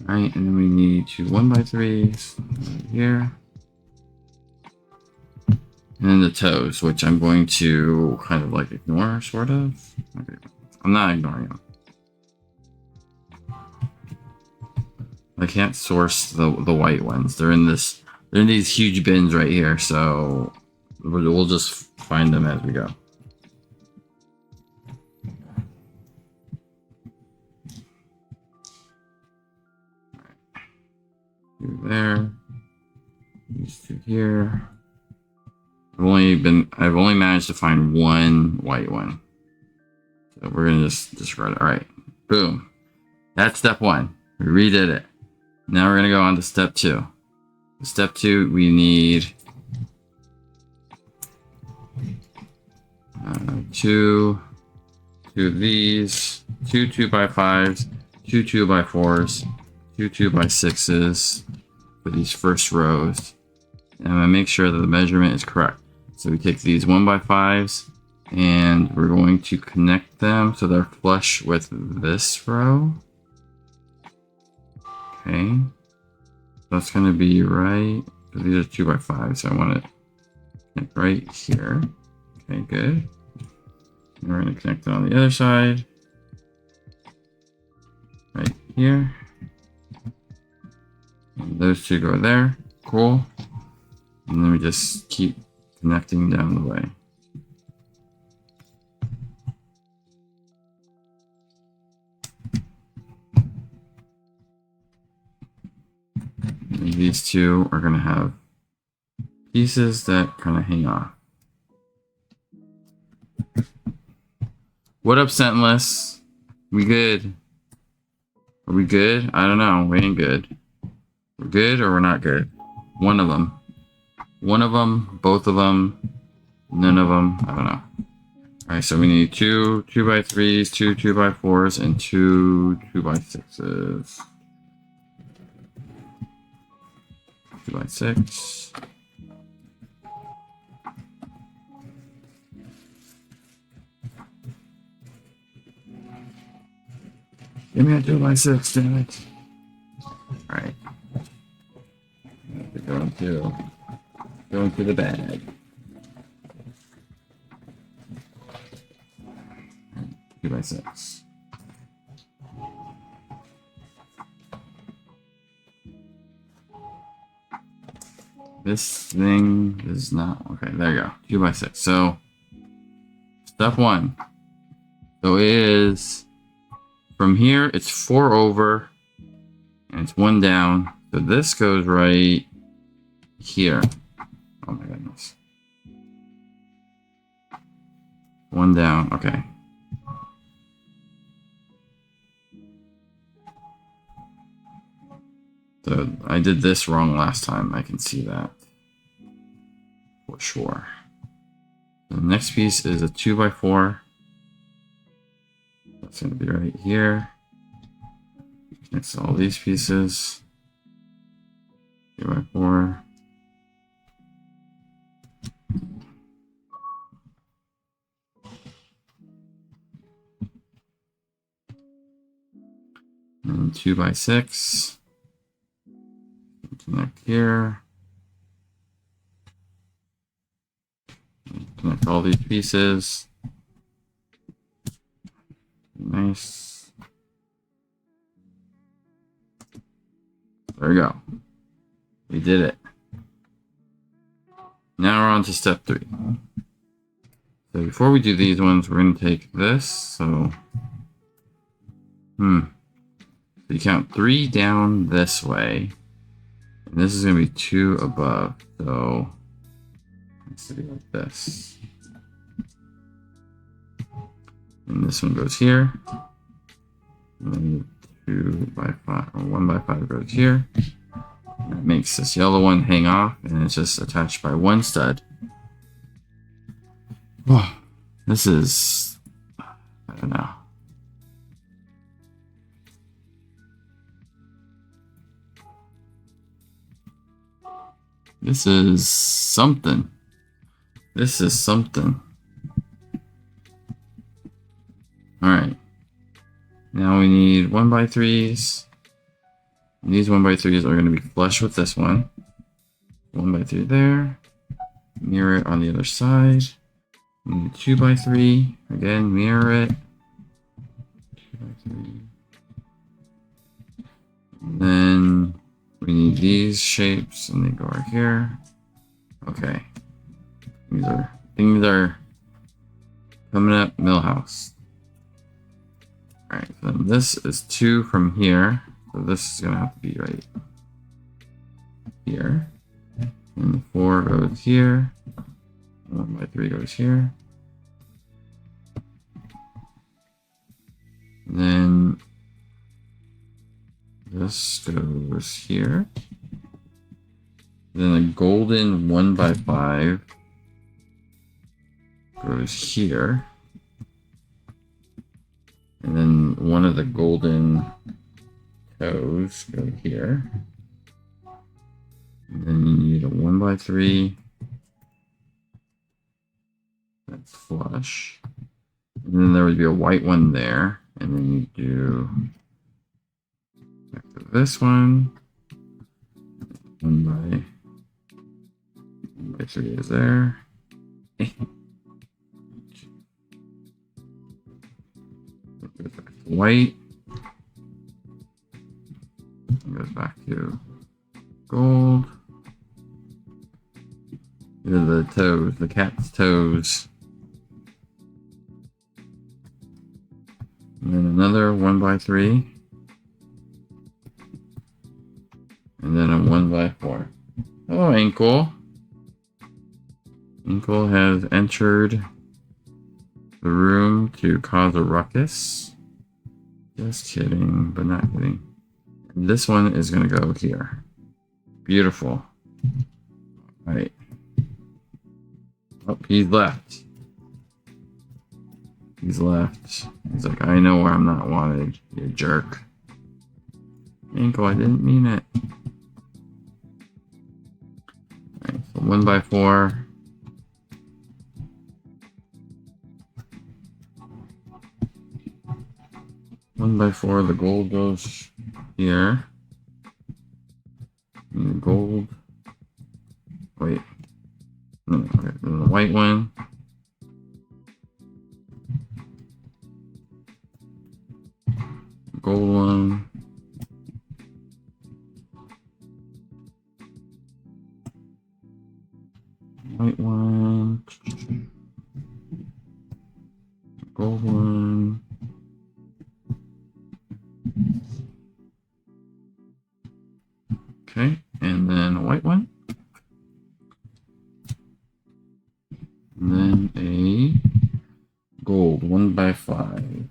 Alright, and then we need 2 1 by 3s right here. And then the toes, which I'm going to kind of like ignore, sort of. Okay. I'm not ignoring them. I can't source the white ones. They're in these huge bins right here, so we'll just find them as we go. Two there. These 2 here. I've only managed to find 1 white one. So we're gonna just discard it. Alright. Boom. That's step 1. We redid it. Now we're gonna go on to step 2. Step 2, we need 2 of these, 2 2 by 5s, 2 2 by 4s, 2 2 by 6s for these first rows. And I'm gonna make sure that the measurement is correct. So we take these 1 by 5s and we're going to connect them so they're flush with this row. Okay. That's going to be right. These are 2 by 5, so I want to connect right here. Okay, good. And we're going to connect it on the other side. Right here. And those 2 go there. Cool. And then we just keep connecting down the way. And these two are going to have pieces that kind of hang off. What up, Sentineless? We good? Are we good? I don't know. We ain't good. We're good or we're not good? One of them. One of them, both of them, none of them. I don't know. All right, so we need two 2x3s, two 2x4s, and two 2x6s. 2x6. Give me a 2x6, damn it. Alright. Go into the bag. 2x6. This thing is not okay. There you go. 2x6. So step one. So it is from here. It's 4 over, and it's 1 down. So this goes right here. Oh my goodness. 1 down. Okay. So I did this wrong last time. I can see that for sure. The next piece is a 2x4. That's going to be right here. Connects all these pieces. 2x4. And 2x6. Connect here. Connect all these pieces. Nice. There we go. We did it. Now we're on to step 3. So before we do these ones, we're going to take this. So, so you count 3 down this way. And this is going to be 2 above. So it's going to be like this. And this one goes here. And then 2x5 or 1x5 goes here. And that makes this yellow one hang off, and it's just attached by 1 stud. Oh, this is, I don't know. This is something. This is something. Alright. Now we need 1x3s. And these 1x3s are going to be flush with this one. 1x3 there. Mirror it on the other side. We need 2x3. Again, mirror it. 2x3. And then we need these shapes, and they go right here. Okay. Things are coming up. Millhouse. Alright, so this is 2 from here. So this is gonna have to be right here. And the 4 goes here. 1x3 goes here. And then this goes here. Then the golden 1x5 goes here. And then one of the golden toes go here. And then you need a 1x3 that's flush. And then there would be a white one there. And then you do back to this one. 1x3 is there. Goes back to white. Goes back to gold. The toes, the cat's toes. And then another 1x3. And then a 1x4. Oh, Ankle. Ankle has entered the room to cause a ruckus. Just kidding, but not kidding. And this one is going to go here. Beautiful. All right. Oh, he's left. He's left. He's like, I know where I'm not wanted, you jerk. Ankle, I didn't mean it. Alright, so 1x4. One by four, the gold goes here. And the gold. Wait. No, okay, then the white one. Gold one. White one. Gold one. Okay, and then a white one. And then a gold 1x5.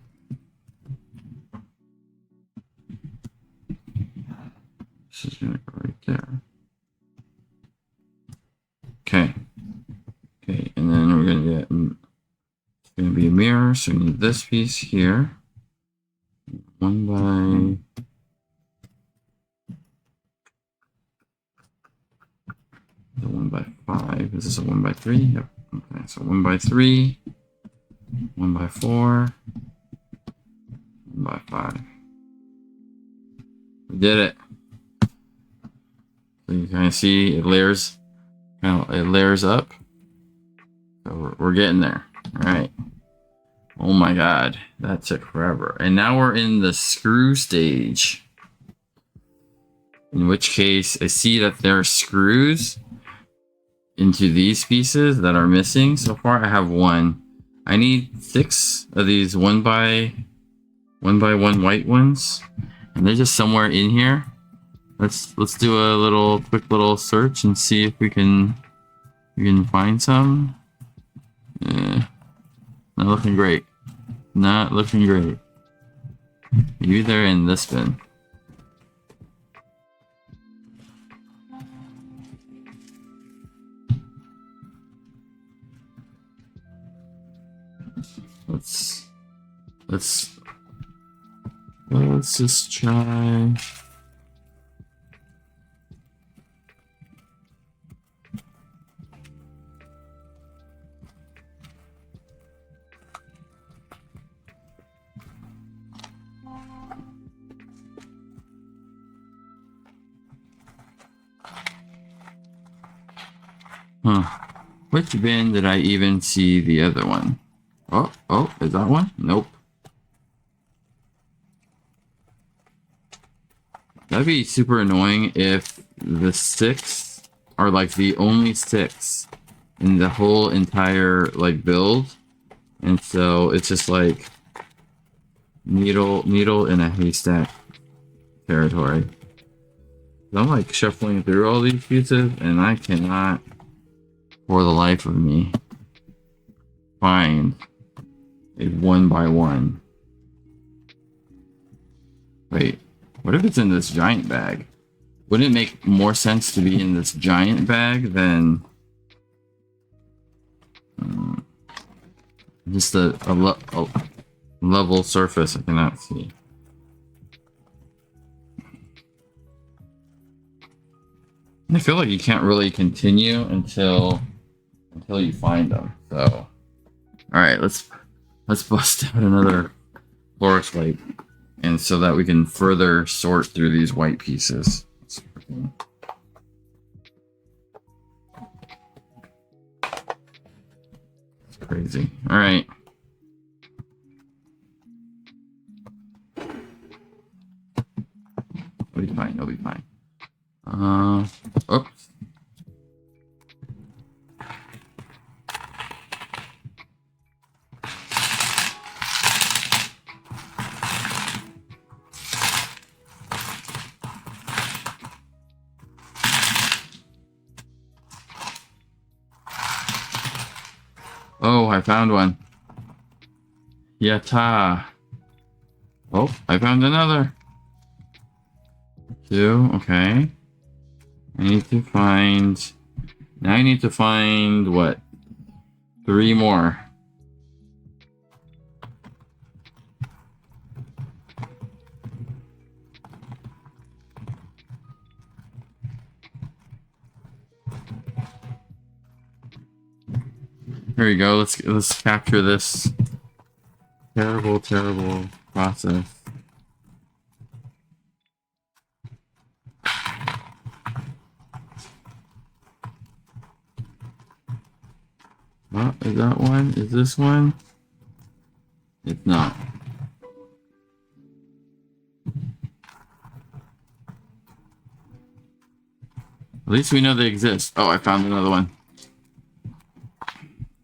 This is gonna go right there. Okay. Okay, and then we're gonna get, it's gonna be a mirror, so we need this piece here. 1x, the 1x5. Is this a 1x3? Yep. Okay, so 1x3, 1x4, 1x5. We did it. So you kind of see it layers, it layers up. So we're getting there. All right. Oh my God, that took forever. And now we're in the screw stage. In which case, I see that there are screws into these pieces that are missing. So far, I have one. I need 6 of these 1x1 white ones, and they're just somewhere in here. Let's do a quick little search and see if we can find some. Not looking great. Not looking great. Maybe they're in this bin. Let's just try. Which bin did I even see the other one? Oh, is that one? Nope. That'd be super annoying if the 6 are like the only 6 in the whole entire like build. And so it's just like needle in a haystack territory. I'm like shuffling through all these pieces and I cannot, for the life of me, find a 1x1. Wait, what if it's in this giant bag? Wouldn't it make more sense to be in this giant bag than just a level surface I cannot see? I feel like you can't really continue until you find them. So, all right, let's bust out another Clorox wipe, and so that we can further sort through these white pieces. It's crazy. All right. It'll be fine. It'll be fine. Oops. Oh, I found one. Yatta. Oh, I found another. 2, okay. I need to find... Now I need to find, what? 3 more. Here we go. Let's capture this terrible process. Oh, is that one? Is this one? It's not. At least we know they exist. Oh, I found another one.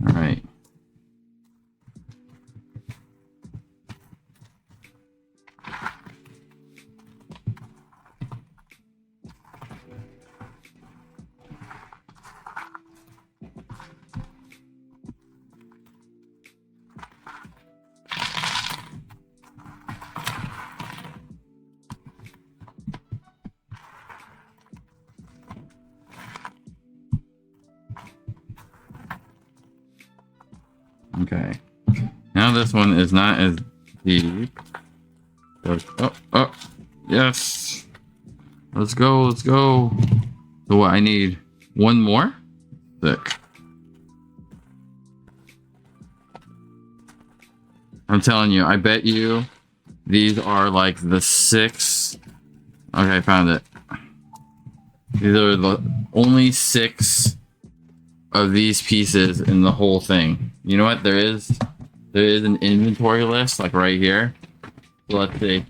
All right. Okay. Now this one is not as deep. Oh, yes. Let's go. So what I need? One more? Sick. I'm telling you, I bet you these are like the 6. Okay, I found it. These are the only 6 of these pieces in the whole thing. You know what? There is an inventory list like right here. So let's see.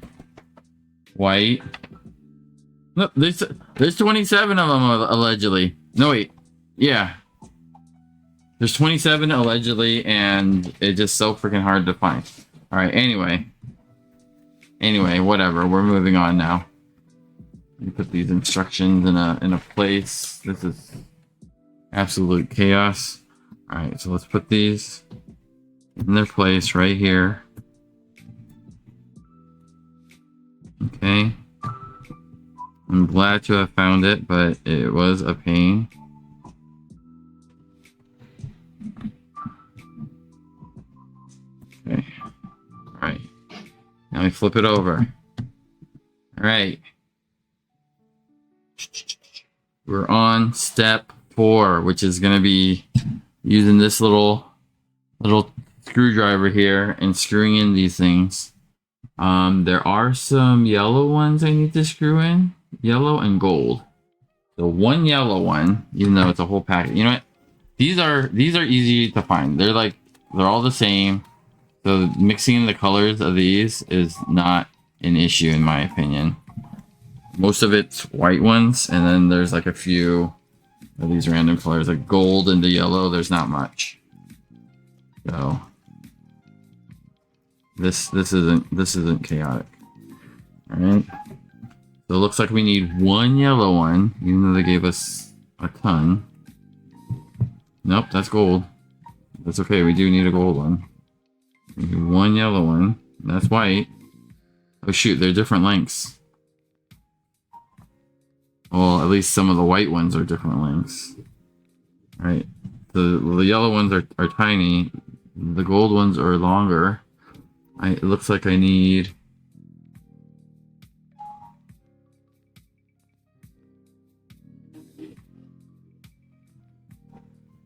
White. Look, there's 27 of them allegedly. No wait. Yeah. There's 27 allegedly, and it's just so freaking hard to find. All right. Anyway, whatever. We're moving on now. Let me put these instructions in a place. This is absolute chaos. All right, so let's put these in their place right here. Okay. I'm glad to have found it, but it was a pain. Okay. All right. Now we flip it over. All right. We're on step 4, which is going to be using this little screwdriver here and screwing in these things. There are some yellow ones I need to screw in. Yellow and gold. The one yellow one, even though it's a whole packet. You know what? These are easy to find. They're all the same. So mixing the colors of these is not an issue in my opinion. Most of it's white ones, and then there's like a few of these random colors, like gold and the yellow. There's not much. So this isn't chaotic. All right. So it looks like we need one yellow one, even though they gave us a ton. Nope, that's gold. That's okay. We do need a gold one. We need one yellow one. That's white. Oh shoot, they're different lengths. Well, at least some of the white ones are different lengths. All right. The yellow ones are tiny. The gold ones are longer. It looks like I need...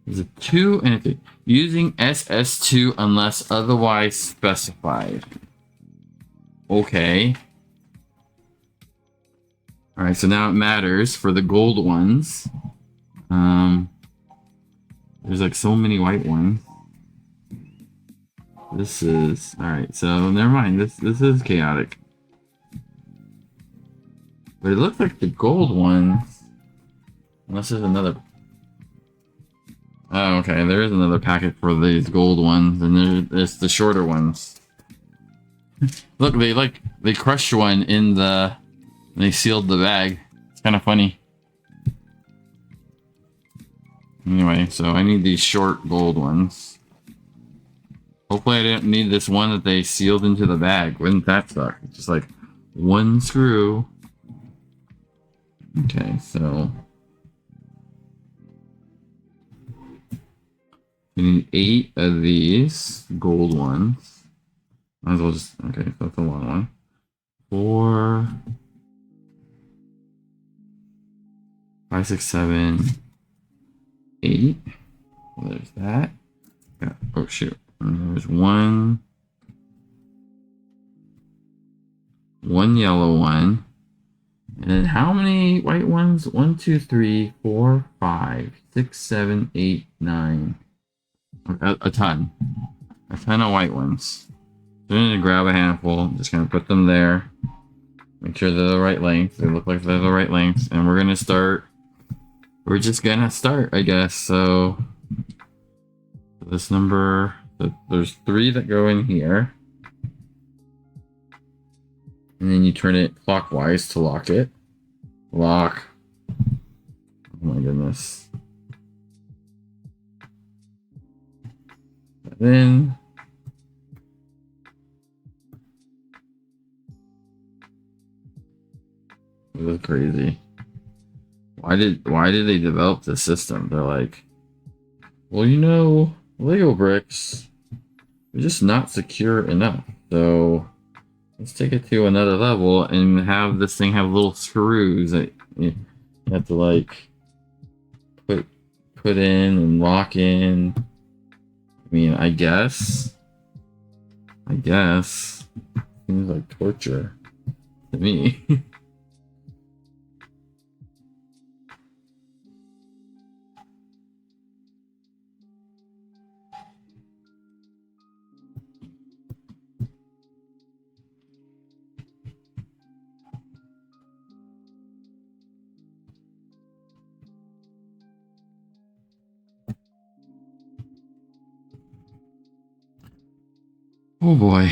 There's a 2 and a 3. Using SS2 unless otherwise specified. Okay. Alright, so now it matters for the gold ones. There's like so many white ones. This is... Alright, so never mind. This is chaotic. But it looks like the gold ones... Unless there's another... Oh, okay. There is another packet for these gold ones, and there's the shorter ones. Look, they crushed one in the... They sealed the bag. It's kind of funny. Anyway, so I need these short gold ones. Hopefully I didn't need this one that they sealed into the bag. Wouldn't that suck? It's just like one screw. Okay, so we need 8 of these gold ones. Might as well just, okay, so that's a long one. 4, 5, 6, 7, 8. Well, there's that. Yeah. Oh shoot. And there's one yellow one. And then how many white ones? 1, 2, 3, 4, 5, 6, 7, 8, 9. A ton. A ton of white ones. So I'm gonna grab a handful, just gonna put them there. Make sure they're the right length. They look like they're the right length. And we're gonna start. We're just gonna start, I guess. So this number, there's 3 that go in here. And then you turn it clockwise to lock it. Lock. Oh my goodness. And then it was crazy. Why did they develop this system? They're like, well, you know, Lego bricks are just not secure enough. So let's take it to another level and have this thing have little screws that you have to like put in and lock in. I mean, I guess seems like torture to me. Oh boy.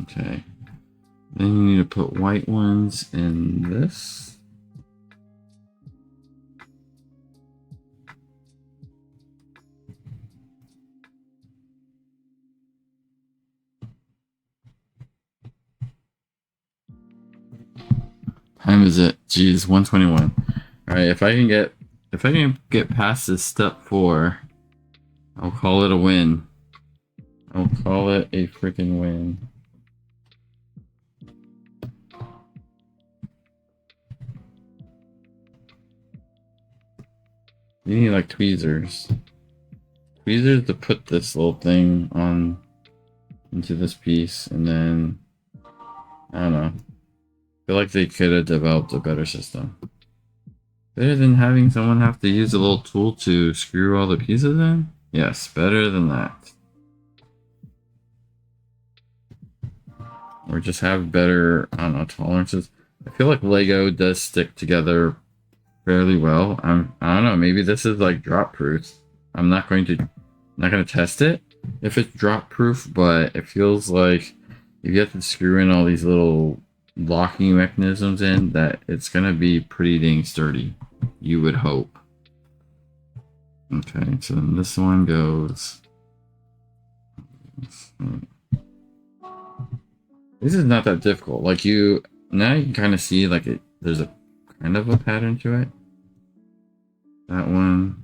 Okay. Then you need to put white ones in this. Time is it? Jeez, 121. Alright, if I can get past this step 4, I'll call it a win. I'll call it a freaking win. You need like tweezers. Tweezers to put this little thing on into this piece, and then I don't know. I feel like they could have developed a better system. Better than having someone have to use a little tool to screw all the pieces in? Yes, better than that. Or just have better, I don't know, tolerances. I feel like Lego does stick together fairly well. I don't know, maybe this is like drop proof. I'm not going to test it if it's drop proof, but it feels like if you have to screw in all these little locking mechanisms in, that it's gonna be pretty dang sturdy. You would hope. Okay, so then this one goes. This is not that difficult. Like now you can kind of see like there's a kind of a pattern to it. That one.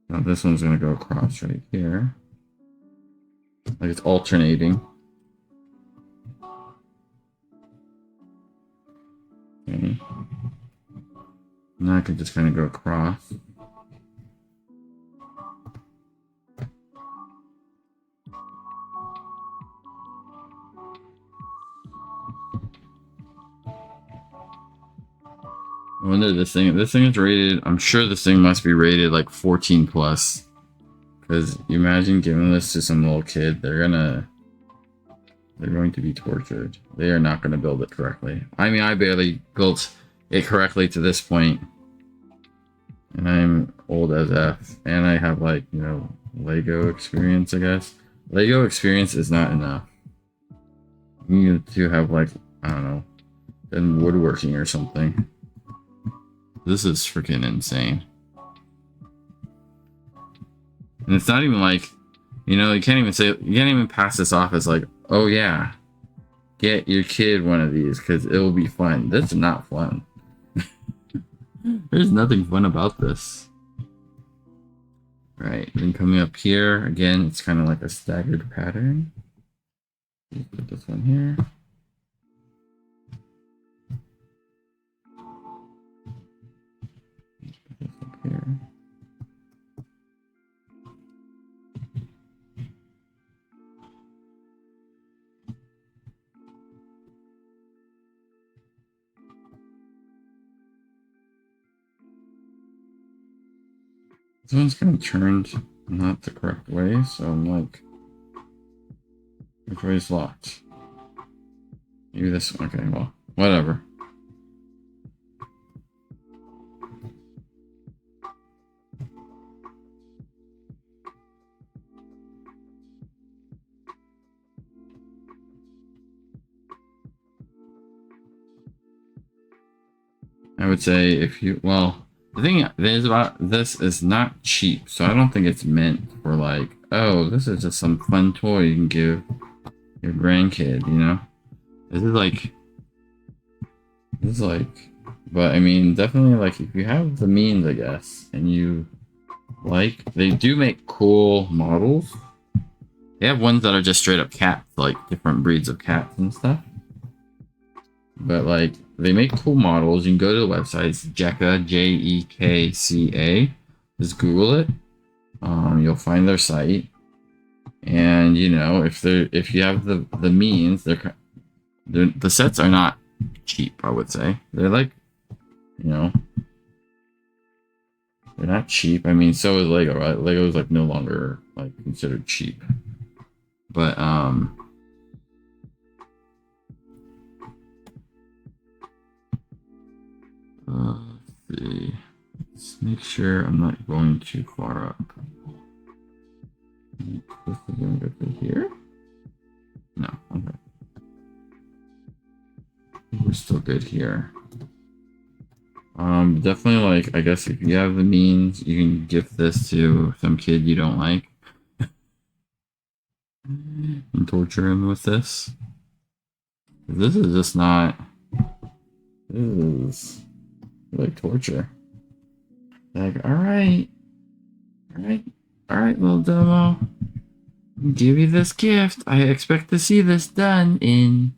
Now this one's gonna go across right here. Like it's alternating. Okay. Now I can just kind of go across. I wonder this thing is rated, I'm sure this thing must be rated like 14 plus. Because you imagine giving this to some little kid, they're going to be tortured. They are not going to build it correctly. I mean, I barely built it correctly to this point. And I'm old as F. And I have like, you know, Lego experience, I guess. Lego experience is not enough. You need to have like, I don't know, then woodworking or something. This is freaking insane. And it's not even like, you know, you can't even pass this off as like, oh yeah, get your kid one of these because it will be fun. This is not fun. There's nothing fun about this. Right, then coming up here, again, it's kind of like a staggered pattern. Put this one here. Put this up here. This one's kind of turned not the correct way, so I'm like, which way is locked? Maybe this one. Okay, well, whatever. I would say if you, well, the thing is about this is not cheap, so I don't think it's meant for like, oh, this is just some fun toy you can give your grandkid, you know? This is like, but I mean, definitely like if you have the means, I guess, and you like, they do make cool models. They have ones that are just straight up cats, like different breeds of cats and stuff. But like, they make cool models. You can go to the website. It's JEKCA, JEKCA. Just Google it. You'll find their site. And you know, if you have the means, the sets are not cheap. I would say they're like, you know, they're not cheap. I mean, so is Lego. Right? Lego is like no longer like considered cheap. But let's see. Let's make sure I'm not going too far up. This is going to go through here? No, okay. We're still good here. Definitely like, I guess if you have the means, you can gift this to some kid you don't like. And torture him with this. This is just not, this is like torture. Like, alright, little demo. I'll give you this gift. I expect to see this done in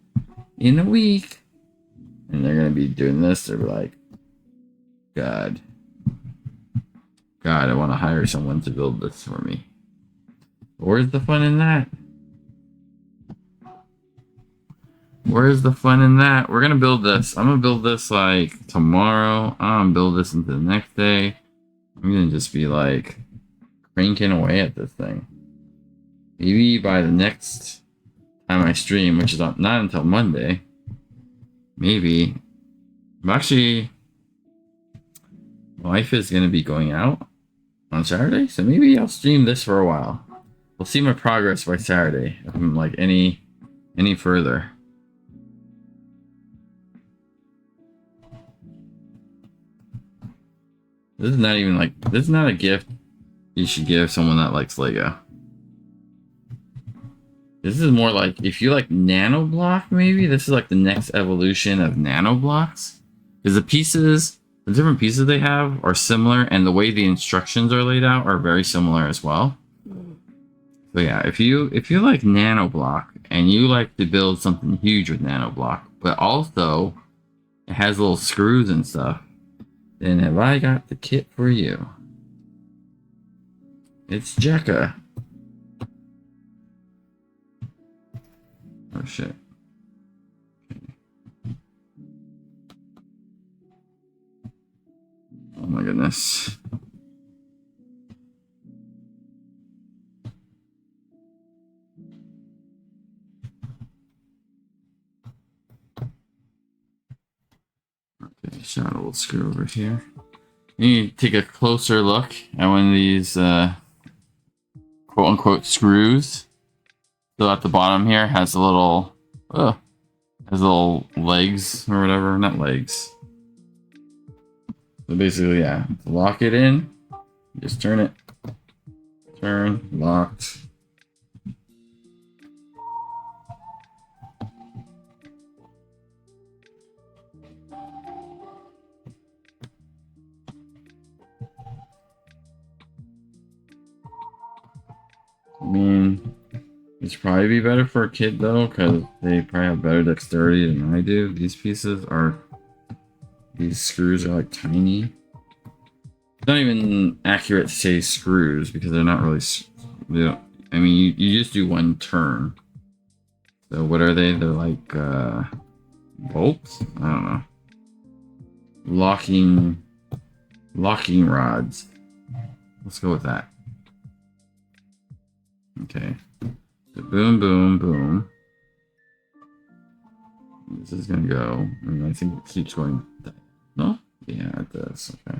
a week. And they're gonna be doing this. They're like, God, I want to hire someone to build this for me. Where's the fun in that? Where's the fun in that? We're gonna build this. I'm gonna build this like tomorrow. I'm gonna build this into the next day. I'm gonna just be like cranking away at this thing. Maybe by the next time I stream, which is not until Monday, maybe. I'm actually, my wife is gonna be going out on Saturday, so maybe I'll stream this for a while. We'll see my progress by Saturday if I'm like any further. This is not even like, this is not a gift you should give someone that likes Lego. This is more like, if you like nano block, maybe this is like the next evolution of nano blocks. Because the pieces, the different pieces they have are similar, and the way the instructions are laid out are very similar as well. So yeah, if you like nano block and you like to build something huge with nano block, but also it has little screws and stuff, then have I got the kit for you? It's JEKCA. Oh shit. Oh my goodness. Okay, shot a little screw over here. You need to take a closer look at one of these quote unquote screws. So at the bottom here has a little Oh, has little legs or whatever. Not legs. So basically, yeah, lock it in. Just turn it. Turn, locked. I mean, it's probably be better for a kid though, because they probably have better dexterity than I do. These screws are like tiny. It's not even accurate to say screws because they're not really. They don't, I mean, you just do one turn. So what are they? They're like bolts. I don't know. Locking rods. Let's go with that. Okay. So boom, boom, boom. This is gonna go, and I think it keeps going. No? Yeah, it does. Okay.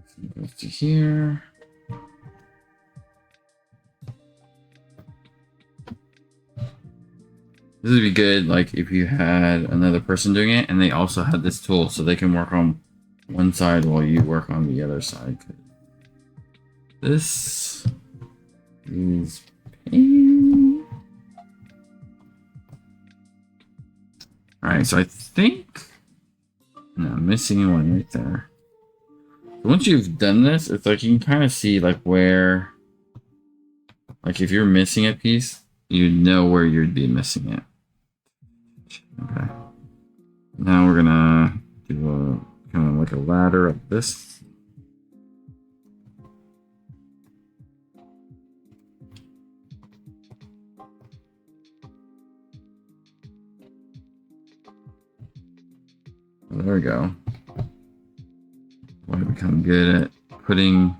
So it goes to here. This would be good, like if you had another person doing it, and they also had this tool, so they can work on one side while you work on the other side. This is pain. All right, so I think I'm missing one right there. Once you've done this, it's like you can kind of see like where, like if you're missing a piece, you know where you'd be missing it. Okay. Now we're gonna do a kind of like a ladder up this. There we go. I become good at putting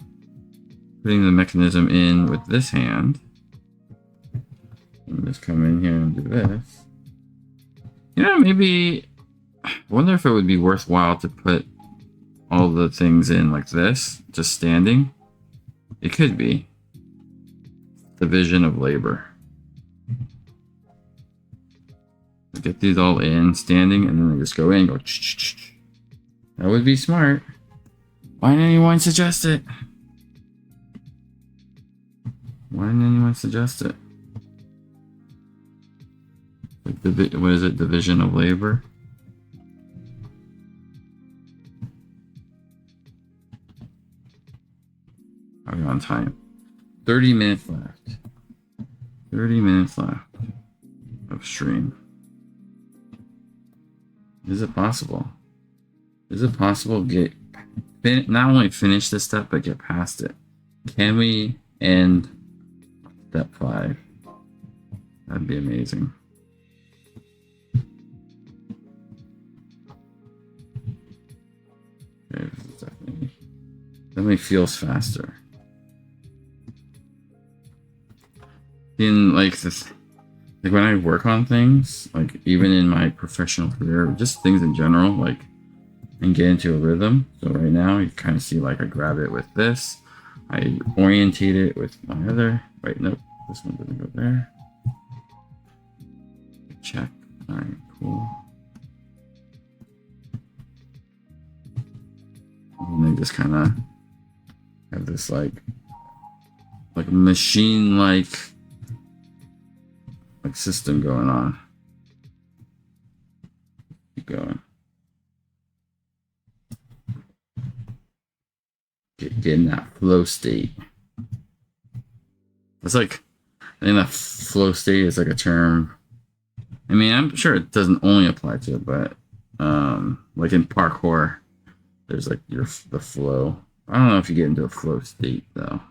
the mechanism in with this hand. And just come in here and do this. You know, maybe I wonder if it would be worthwhile to put all the things in like this, just standing. It could be. Division of labor. Get these all in standing, and then they just go in and go. That would be smart. Why didn't anyone suggest it? Why didn't anyone suggest it? Like what is it? Division of labor. Are we on time? 30 minutes left. 30 minutes left of stream. Is it possible? Is it possible to get not only finish this step but get past it? Can we end step 5? That'd be amazing. Okay, this is definitely feels faster. In like this, like when I work on things, like even in my professional career, just things in general, like, and get into a rhythm. So right now you kind of see like I grab it with this, I orientate it with my other, wait, nope, this one doesn't go there. Check, all right, cool. And they just kind of have this like machine-like system going on. Keep going. Get in that flow state. It's like, I think that flow state is like a term. I mean, I'm sure it doesn't only apply to it, but like in parkour, there's like the flow. I don't know if you get into a flow state though.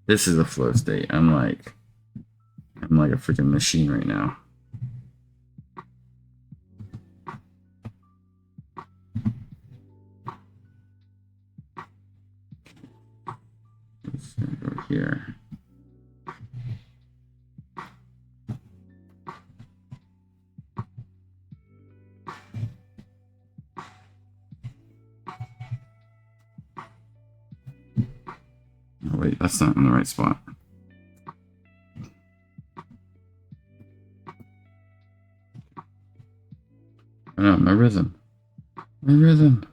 This is a flow state. I'm like a freaking machine right now. Just gonna go here. wait, that's not in the right spot. Oh no, my rhythm. My rhythm.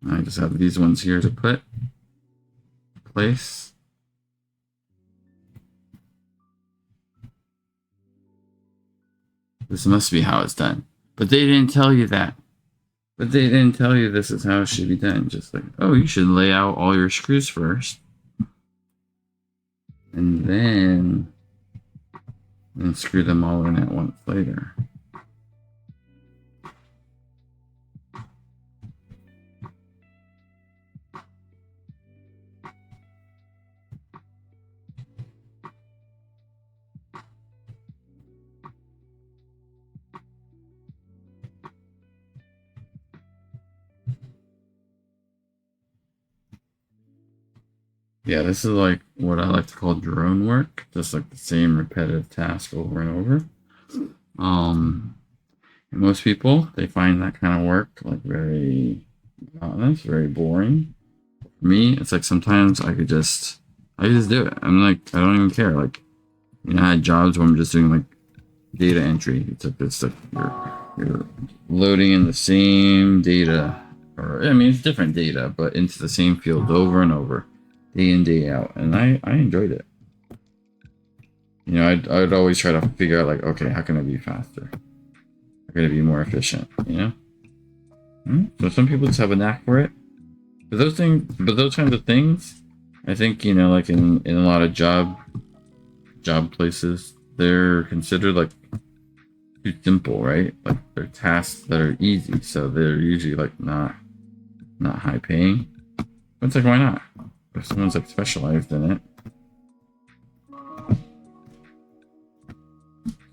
I just have these ones here to put. Place. This must be how it's done. But they didn't tell you that. But they didn't tell you this is how it should be done. Just like, oh, you should lay out all your screws first. And then screw them all in at once later. Yeah, this is like what I like to call drone work, just like the same repetitive task over and over. And most people, they find that kind of work like very monotonous, very boring. For me, it's like sometimes I could just do it. I'm like, I don't even care. Like, you know, I had jobs where I'm just doing like data entry. It's like you're loading in the same data, or I mean, it's different data, but into the same field over and over, day in, day out, and I enjoyed it. You know, I'd always try to figure out like, okay, how can I be faster? How can I be more efficient? You know. So some people just have a knack for it. But those kinds of things, I think, you know, like in a lot of job places, they're considered like too simple, right? Like they're tasks that are easy, so they're usually like not high paying. But it's like, why not? If someone's like specialized in it,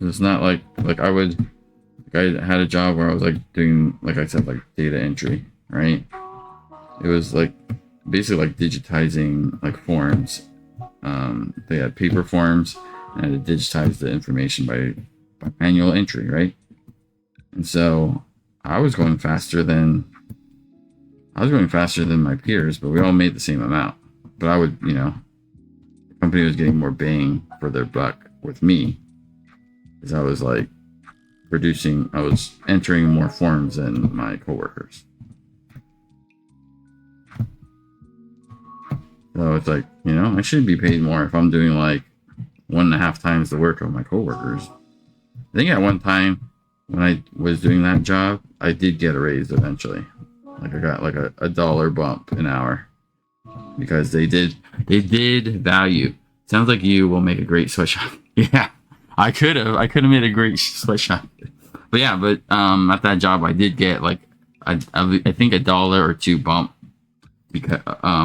it's not like I had a job where I was like doing, like I said, like data entry, right? It was like basically like digitizing like forms. They had paper forms and I had to digitize the information by manual entry, right? And so I was going faster than my peers, but we all made the same amount. But I would, you know, the company was getting more bang for their buck with me, because I was like I was entering more forms than my coworkers. So it's like, you know, I should be paid more if I'm doing like 1.5 times the work of my coworkers. I think at one time when I was doing that job, I did get a raise eventually. Like I got like a $1 bump an hour, because they did value. Sounds like you will make a great sweatshop. Yeah, I could have made a great sweatshop. But yeah, at that job I did get like I think $1 or $2 bump, because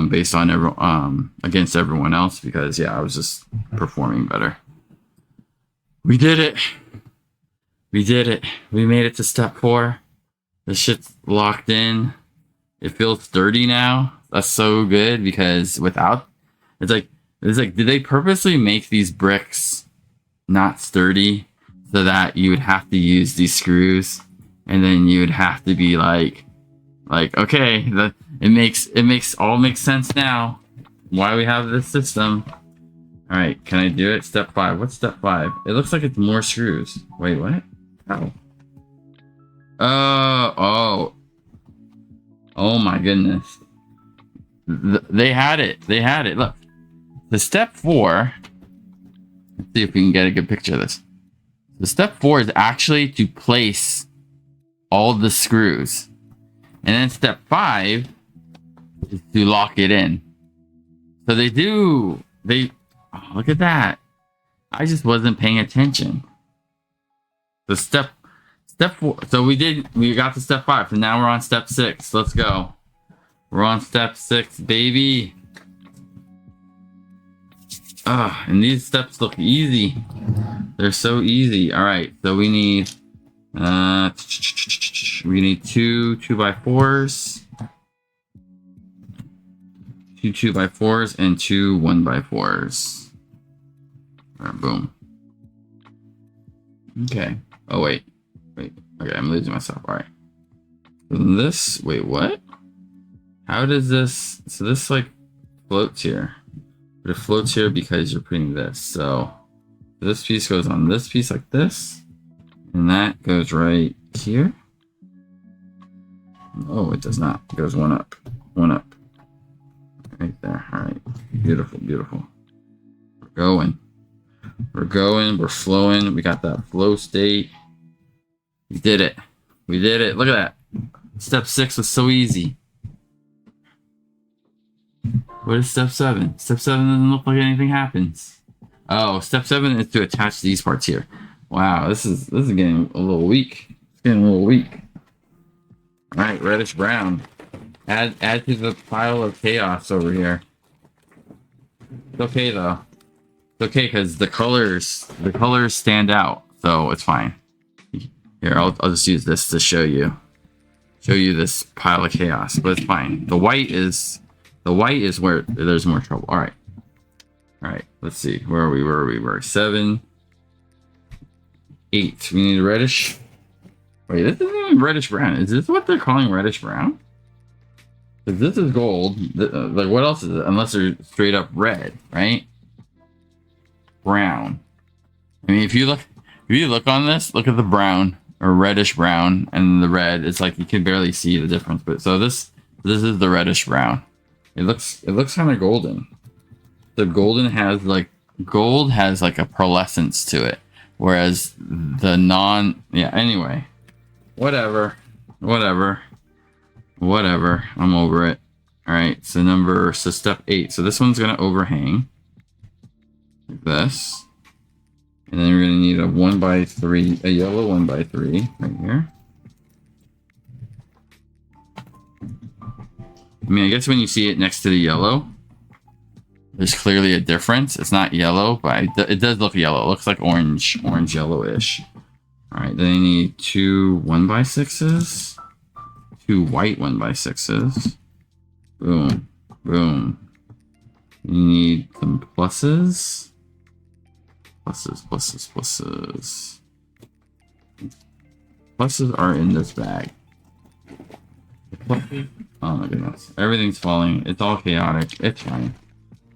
based on against everyone else, because yeah, I was just performing better. We did it. We made it to step 4. The shit's locked in. It feels sturdy now. That's so good, because without, it's like did they purposely make these bricks not sturdy so that you would have to use these screws, and then you would have to be like okay, it makes sense now why we have this system. All right, can I do it? Step 5. What's step 5? It looks like it's more screws. Wait, what? Oh. Oh my goodness. They had it. Look. The step 4. Let's see if we can get a good picture of this. The step 4 is actually to place all the screws. And then step 5 is to lock it in. So look at that. I just wasn't paying attention. The step 4. So we got to step 5. So now we're on step 6. Let's go. We're on step 6, baby. And these steps look easy. They're so easy. All right. So we need 2 2x4s. 2 2x4s and 2 1x4s. All right, boom. Okay. Oh wait. Okay, I'm losing myself. All right. This. Wait, what? How does this? So this like floats here, but it floats here because you're putting this. So this piece goes on this piece like this, and that goes right here. Oh, it does not. It goes one up, right there. All right, beautiful, beautiful. We're going. We're flowing. We got that flow state. We did it. Look at that. Step 6 was so easy. What is step 7? Step 7 doesn't look like anything happens. Oh, step 7 is to attach these parts here. Wow, this is getting a little weak. It's getting a little weak. All right, reddish brown. Add to the pile of chaos over here. It's okay though. It's okay because the colors stand out, so it's fine. Here, I'll just use this to show you this pile of chaos, but it's fine. The white is where there's more trouble. All right. Let's see. Where are we? We're 7, 8. We need reddish. Wait, this isn't even reddish brown. Is this what they're calling reddish brown? Because this is gold. Like, what else is it? Unless they're straight up red, right? Brown. I mean, if you look on this, look at the brown or reddish brown and the red. It's like you can barely see the difference. But so this is the reddish brown. It looks kind of golden. The gold has like a pearlescence to it, whereas the anyway, whatever, I'm over it. All right, so step 8. So this one's gonna overhang like this, and then you're gonna need a 1x3, a yellow 1x3 right here. I mean, I guess when you see it next to the yellow, there's clearly a difference. It's not yellow, but it does look yellow. It looks like orange yellowish. All right, then you need 2 1x6s, 2 white 1x6s. Boom, boom. You need some pluses. Pluses are in this bag. Oh my goodness. Everything's falling. It's all chaotic. It's fine.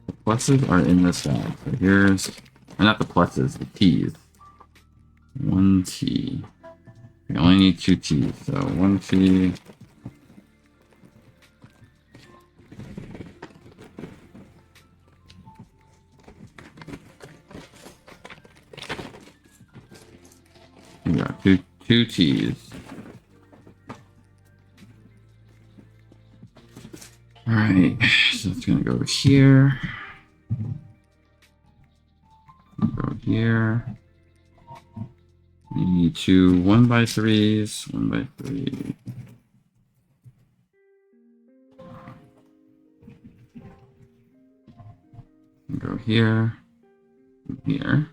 The pluses are in this bag. So here's... not the pluses, the T's. 1 T. I only need 2 T's. So 1 T. We got two T's. All right, so it's gonna go here. Go here. You need 2 1x3s, 1x3. Go here. Here.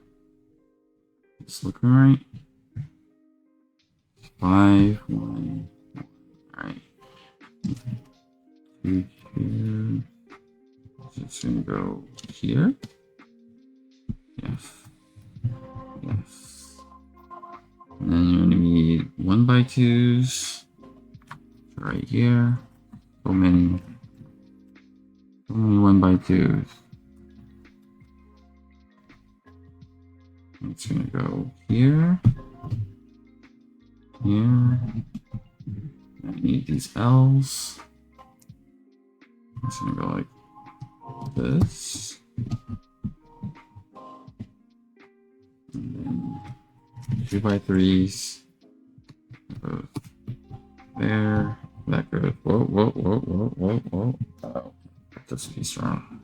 It's looking right. 5 1. All right. 2 2. So it's gonna go here. Yes. And then you're gonna need 1x2s right here. So many 1x2s. It's gonna go here. Here. I need these L's. It's gonna go like this. And then 2x3s. Goes there. That goes. Whoa. Oh, got this piece wrong.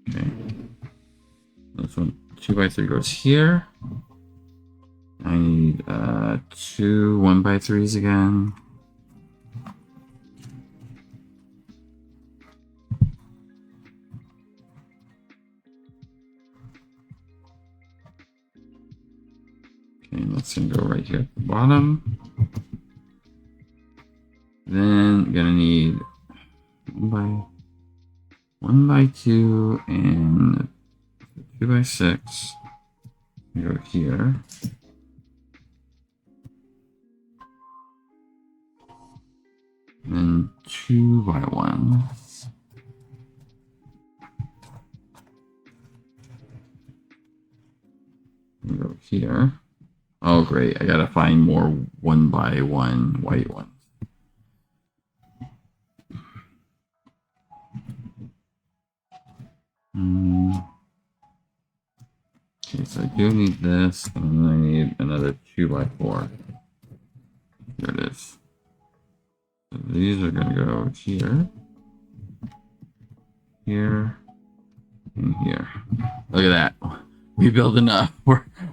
Okay. This one, 2x3 goes here. I need 2 1x3s again. Okay, that's gonna go right here at the bottom. Then I'm gonna need 1x2 and 2x6. Go here. And 2 by 1. Go here. Oh, great. I gotta find more 1 by 1 white ones. Okay, so I do need this, and then I need another 2 by 4. There it is. So these are gonna go here, here, and here. Look at that. We build enough.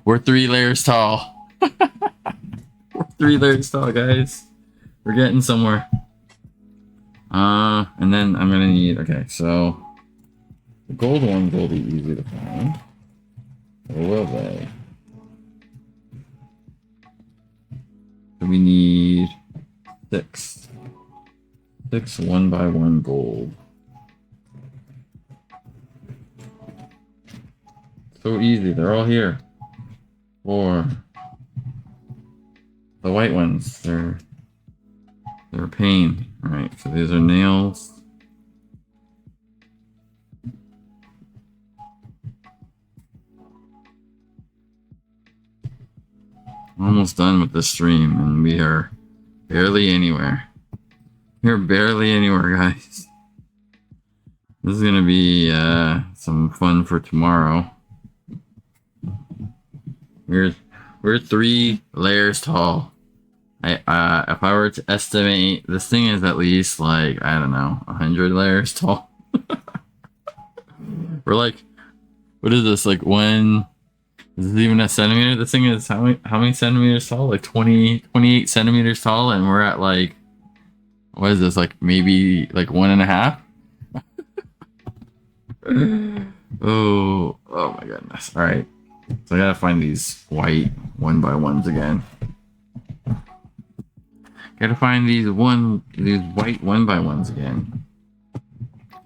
We're 3 layers tall. We're 3 layers tall, guys. We're getting somewhere. And then I'm gonna need, okay, so the gold ones will be easy to find. Or will they? So we need 6. 6 1 by 1 gold. So easy, they're all here. 4. The white ones, they're a pain. Alright, so these are nails. Almost done with the stream, and we are barely anywhere. We're barely anywhere, guys. This is gonna be some fun for tomorrow. We're 3 layers tall. If I were to estimate, this thing is at least like, I don't know, 100 layers tall. We're like, what is this? Like is this even a centimeter? This thing is how many centimeters tall? Like 28 centimeters tall, and we're at like, what is this? Like maybe like 1.5? Oh my goodness. All right. So I gotta find these white 1 by 1s again. Gotta find these white 1 by 1s again.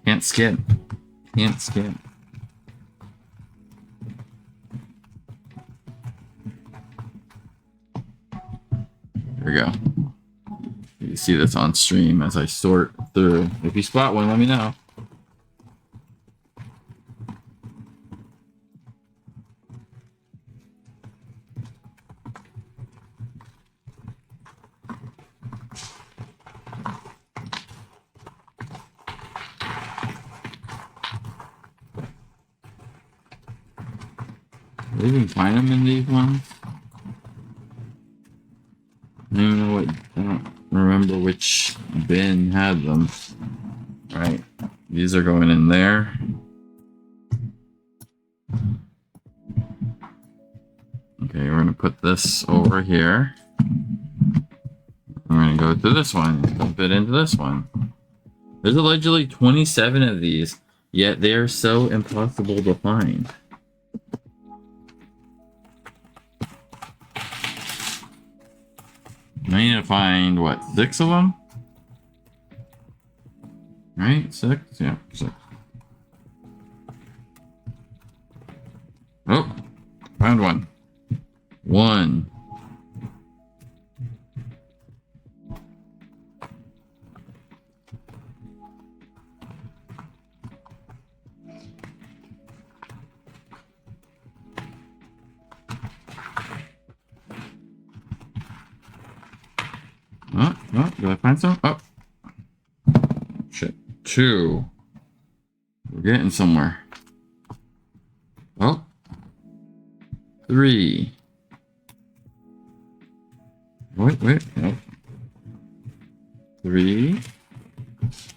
Can't skip. Can't skip. There we go. You can see this on stream as I sort through. If you spot one, let me know. Did you even find them in these ones? I don't even know what. I don't remember which bin had them. Right. These are going in there. Okay, we're gonna put this over here. We're gonna go to this one. Dump it into this one. There's allegedly 27 of these, yet they are so impossible to find. I need to find, what, 6 of them? Right? 6? Yeah, 6. Oh, found one. 1. Oh, did I find some? Oh. Shit. 2. We're getting somewhere. Oh. 3. Wait. Nope. 3.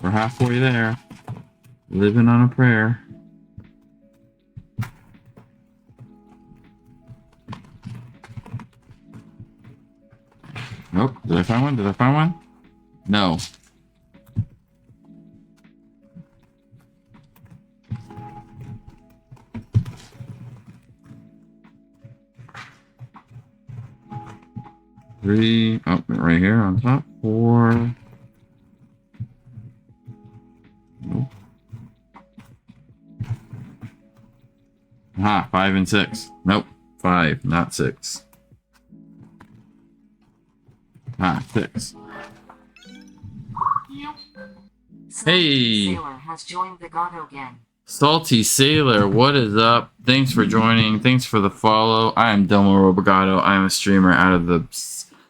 We're halfway there. Living on a prayer. Nope. Did I find one? Did I find one? No. Three. Oh, right here on top. 4. Nope. Aha, 5 and 6. Nope. 5, not 6. Ah, 6. Hey! Sailor has joined the Gato gang. Salty Sailor, what is up? Thanks for joining. Thanks for the follow. I am Delmo Robogato. I am a streamer out of the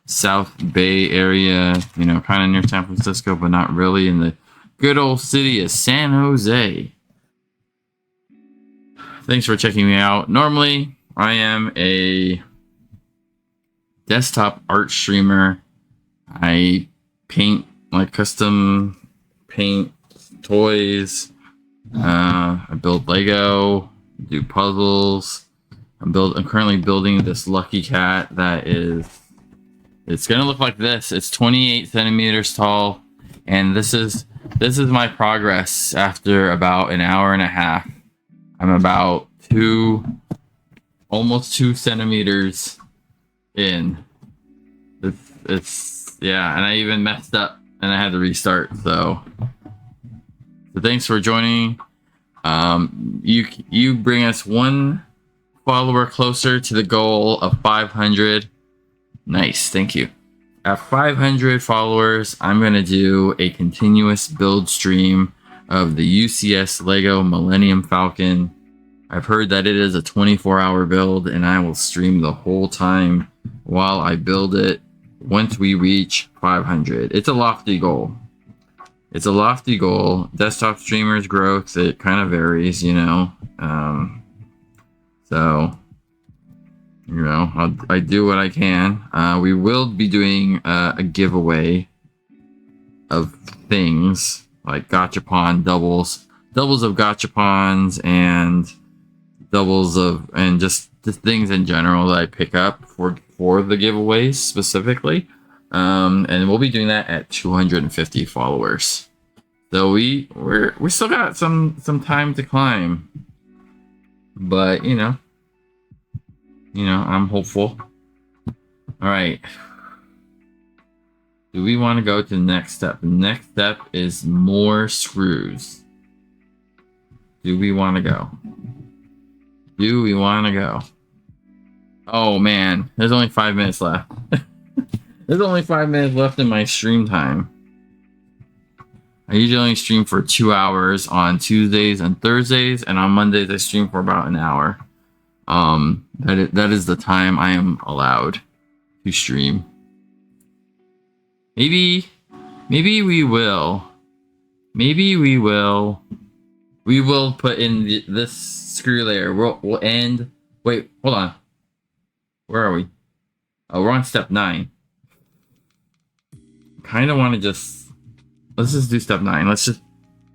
South Bay area, you know, kind of near San Francisco, but not really, in the good old city of San Jose. Thanks for checking me out. Normally, I am a desktop art streamer. I paint, like, custom paint toys. I build Lego, do puzzles. I'm currently building this lucky cat that it's gonna look like this. It's 28 centimeters tall, and this is my progress after about an hour and a half. I'm about almost 2 centimeters in. It's yeah, and I even messed up and I had to restart. So thanks for joining. You bring us one follower closer to the goal of 500. Nice, thank you. At 500 followers, I'm gonna do a continuous build stream of the UCS Lego Millennium Falcon. I've heard that it is a 24-hour build, and I will stream the whole time while I build it once we reach 500. It's a lofty goal. It's a lofty goal. Desktop streamers growth, it kind of varies, you know. So, you know, I do what I can. We will be doing a giveaway of things like gachapon doubles of gachapons, and just the things in general that I pick up for the giveaways specifically. And we'll be doing that at 250 followers. So we still got some time to climb, but you know, I'm hopeful. All right. Do we want to go to the next step? The next step is more screws. Do we want to go? Do we want to go? Oh man, there's only 5 minutes left. There's only 5 minutes left in my stream time. I usually only stream for 2 hours on Tuesdays and Thursdays, and on Mondays I stream for about an hour. That is the time I am allowed to stream. Maybe we will. We will put in this screw layer. We'll end. Wait, hold on. Where are we? Oh, we're on step 9. Kind of want to let's just do step 9. Let's just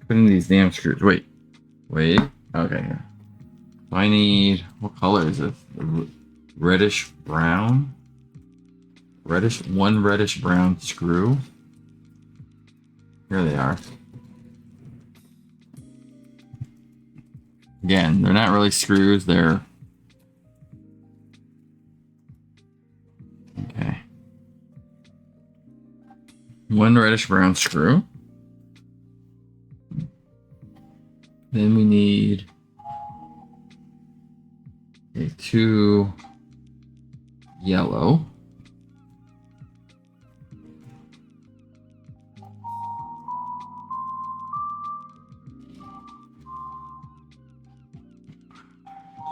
put in these damn screws. Wait. Okay. I need, what color is this? Reddish brown. One reddish brown screw. Here they are. Again, they're not really screws. They're okay. One reddish brown screw. Then we need 2 yellow.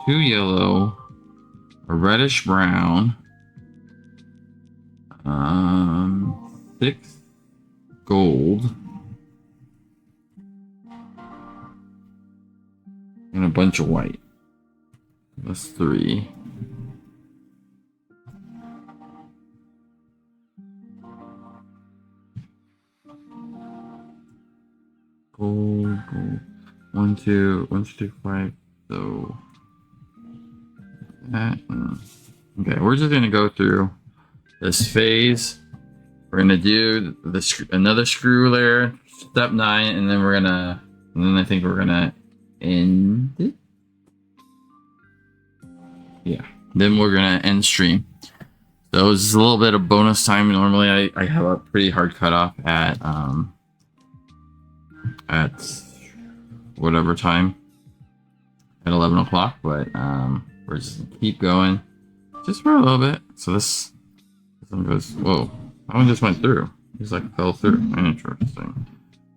Two yellow, a reddish brown, 6 gold, and a bunch of white. That's 3. Gold. 1, 2, 5. So that. Okay, we're just gonna go through this phase. We're gonna do another screw layer, step 9, and then I think we're gonna end it. Yeah, then we're gonna end stream. So it's a little bit of bonus time. Normally I have a pretty hard cutoff at whatever time, at 11 o'clock, but we're just gonna keep going. just for a little bit. So this one goes, whoa, that one just went through. Just like fell through. Interesting.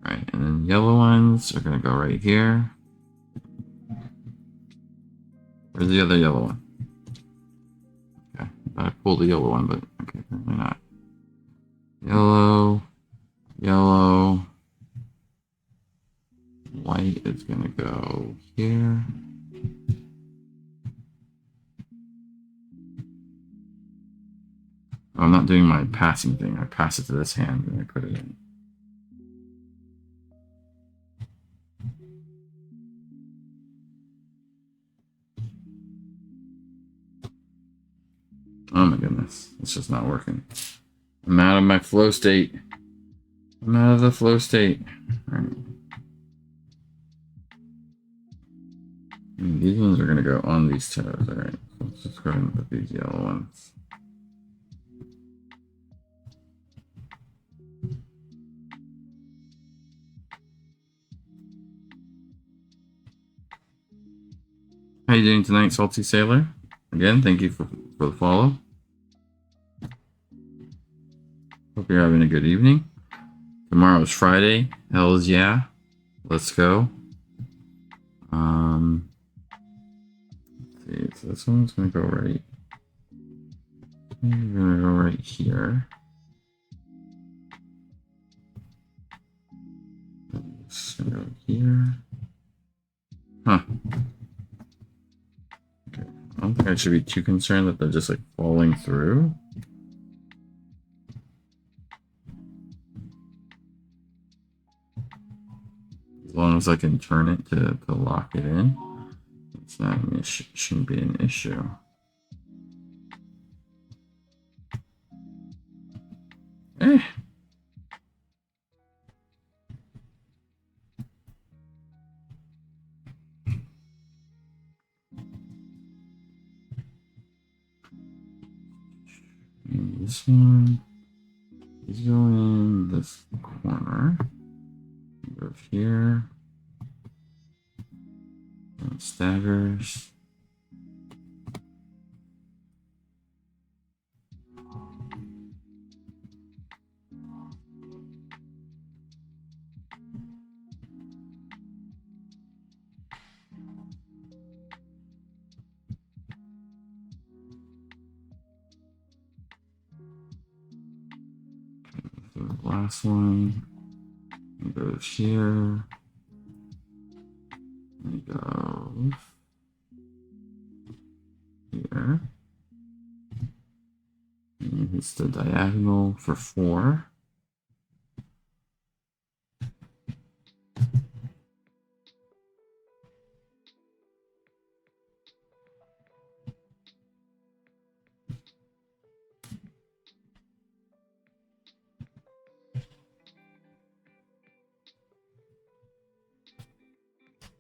Right, and then yellow ones are gonna go right here. Where's the other yellow one? Okay, I pulled the yellow one, but okay, apparently not. Yellow, yellow, white is gonna go here. Oh, I'm not doing my passing thing. I pass it to this hand and I put it in. Oh my goodness, it's just not working. I'm out of my flow state. I'm out of the flow state. All right. And these ones are gonna go on these toes. All right, so let's just go ahead and put these yellow ones. How you doing tonight, Salty Sailor? Again, thank you for the follow. Hope you're having a good evening. Tomorrow's Friday. Hells yeah. Let's go. Let's see, so this one's gonna go right. We're gonna go right here. It's gonna go here. Huh. Okay. I don't think I should be too concerned that they're just like falling through. As long as I can turn it to lock it in, it's not an issue. Shouldn't be an issue. Eh. And this one is going in this corner. Go here. And staggers. So the last one goes here. And it goes here. And it's the diagonal for 4.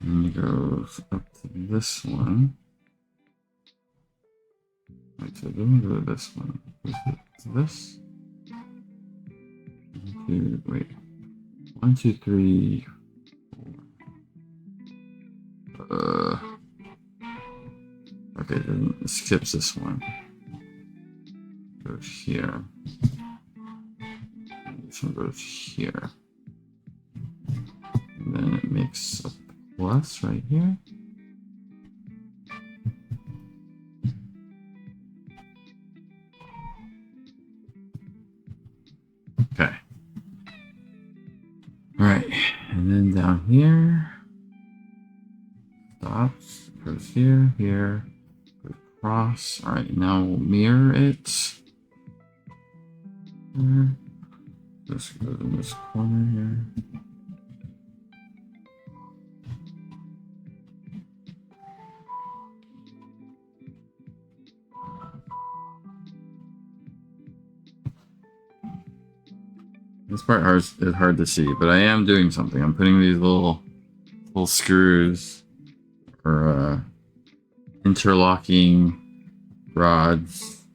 And it goes up to this one. Right, so then we go to this one. To this. 1, 2, 3, 4. Okay, then it skips this one. Goes here. And this one goes here. And then it makes a plus right here. Okay. All right, and then down here, stops, goes here, here, goes across. All right, now we'll mirror it. Here. This goes in this corner here. This part is hard to see, but I am doing something. I'm putting these little screws or interlocking rods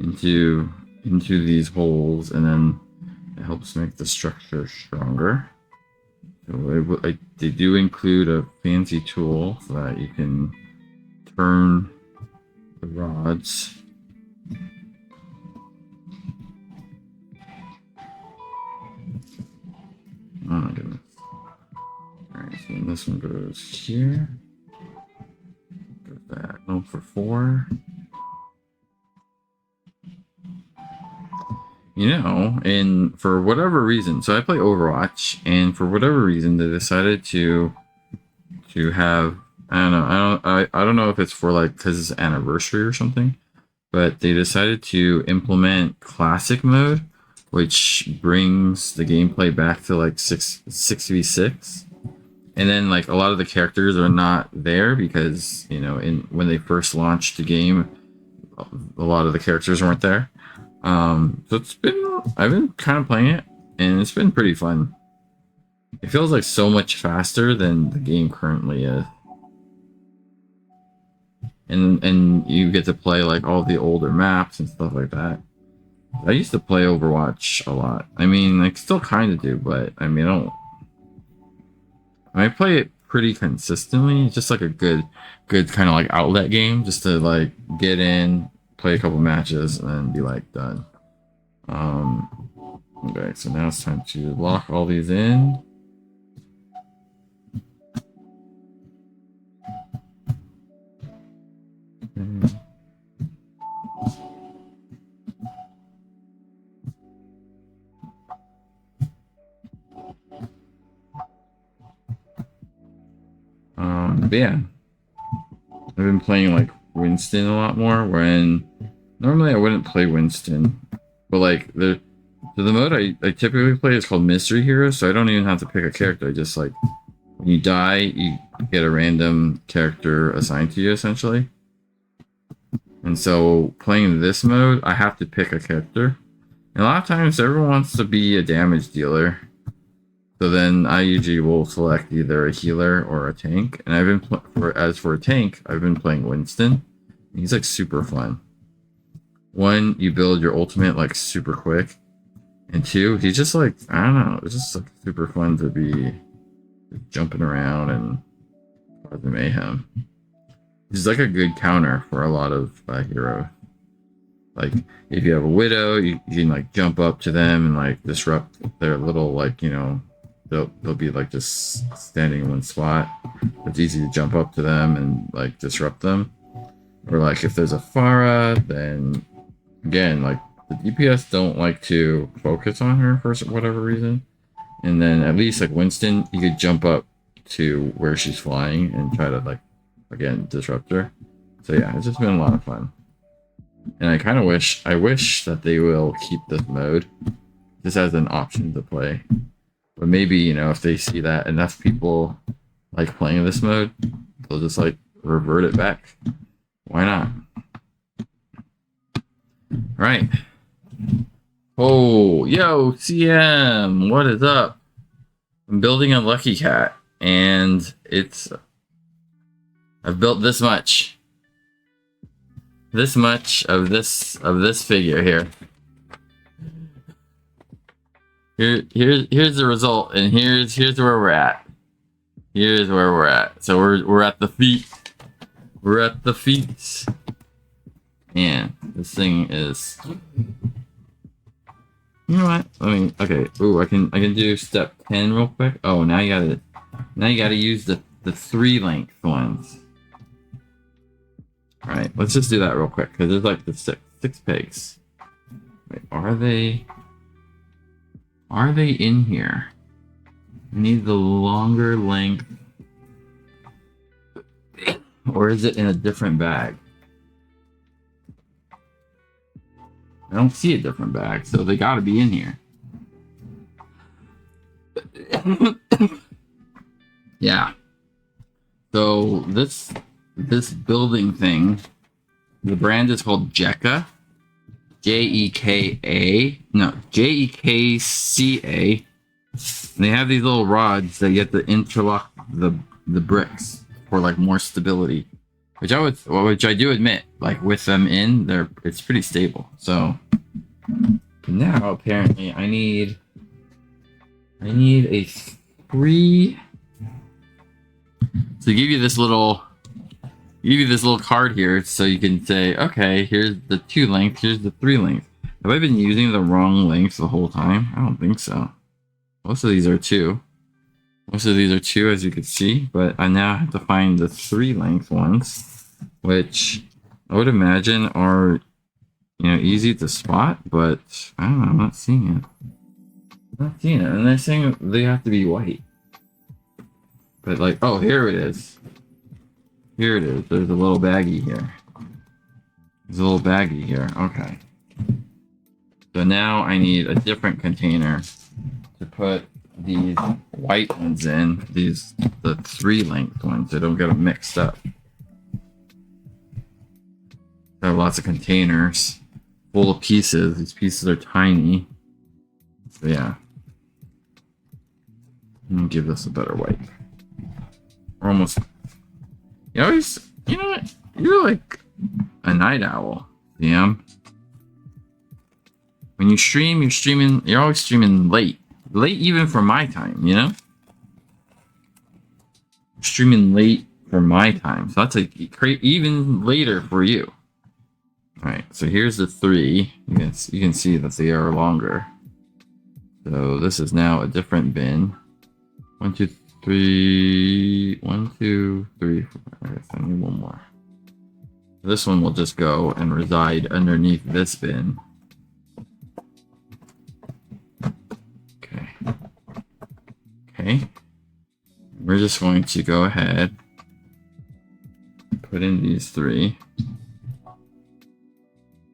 into these holes, and then it helps make the structure stronger. So they do include a fancy tool so that you can turn the rods. Oh my goodness. Alright, so this one goes here. Goes back. Oh, for 4. You know, and for whatever reason, so I play Overwatch, and for whatever reason, they decided to have, I don't know if it's for like because it's anniversary or something, but they decided to implement classic mode, which brings the gameplay back to like 6v6, and then like a lot of the characters are not there because, you know, when they first launched the game, a lot of the characters weren't there. So I've been kind of playing it, and it's been pretty fun. It feels like so much faster than the game currently is. And you get to play like all the older maps and stuff like that. I used to play Overwatch a lot. I mean, I still kind of do, but I mean, I play it pretty consistently. It's just like a good kind of like outlet game, just to like get in, play a couple matches, and then be like done. Okay, so now it's time to lock all these in. Okay. But yeah, I've been playing like Winston a lot more, when normally I wouldn't play Winston, but like the mode I typically play is called Mystery Hero, so I don't even have to pick a character. I just like, when you die, you get a random character assigned to you essentially. And so playing this mode, I have to pick a character. And a lot of times everyone wants to be a damage dealer. So then I usually will select either a healer or a tank. And I've been as for a tank, I've been playing Winston. He's like super fun. 1, you build your ultimate like super quick. And 2, he's just like, I don't know, it's just like super fun to be jumping around and causing mayhem. He's like a good counter for a lot of heroes. Like if you have a widow, you can like jump up to them and like disrupt their little, like, you know, they'll be like just standing in one spot. It's easy to jump up to them and like disrupt them. Or like if there's a Pharah, then again, like the DPS don't like to focus on her for whatever reason. And then at least like Winston, you could jump up to where she's flying and try to like, again, disrupt her. So yeah, it's just been a lot of fun. And I wish that they will keep this mode just as an option to play. But maybe, you know, if they see that enough people like playing this mode, they'll just like revert it back. Why not? Right. Oh, yo, CM, what is up? I'm building a Lucky Cat, and I've built this much. This much of this figure here. Here's the result, and here's where we're at. Here's where we're at. So we're at the feet. We're at the feet. Man, this thing is. You know what? Okay. Ooh, I can do step 10 real quick. Oh, now you gotta use the 3 length ones. All right, let's just do that real quick because there's like the six pegs. Wait, are they in here? I need the longer length, or is it in a different bag? I don't see a different bag, so they gotta be in here. Yeah. So this building thing, the brand is called JEKCA. JEKA. No, JEKCA. And they have these little rods that you have to interlock the bricks for like more stability. Which I do admit, like with them in, it's pretty stable. So now apparently I need a 3 to give you this little give you this little card here so you can say, okay, here's the 2 length, here's the 3 length. Have I been using the wrong length the whole time? I don't think so. Most of these are 2. Most of these are 2, as you can see, but I now have to find the 3 length ones, which I would imagine are, easy to spot, but I don't know, I'm not seeing it. I'm not seeing it, and they're saying they have to be white. But like, oh, here it is. Here it is. There's a little baggie here. There's a little baggie here. Okay. So now I need a different container to put these white ones in. The 3 length ones. So don't get them mixed up. I have lots of containers full of pieces. These pieces are tiny. So yeah. Let me give this a better wipe. We're almost. You always, you know what? You're like a night owl, Liam. When you stream, you're always streaming late. Late even for my time, Streaming late for my time. So that's like even later for you. Alright, so here's the 3. You can see that they are longer. So this is now a different bin. 1, 2, 3. 1, 2, 3, 4. I guess I need one more. This one will just go and reside underneath this bin. Okay. Okay. We're just going to go ahead, put in these 3.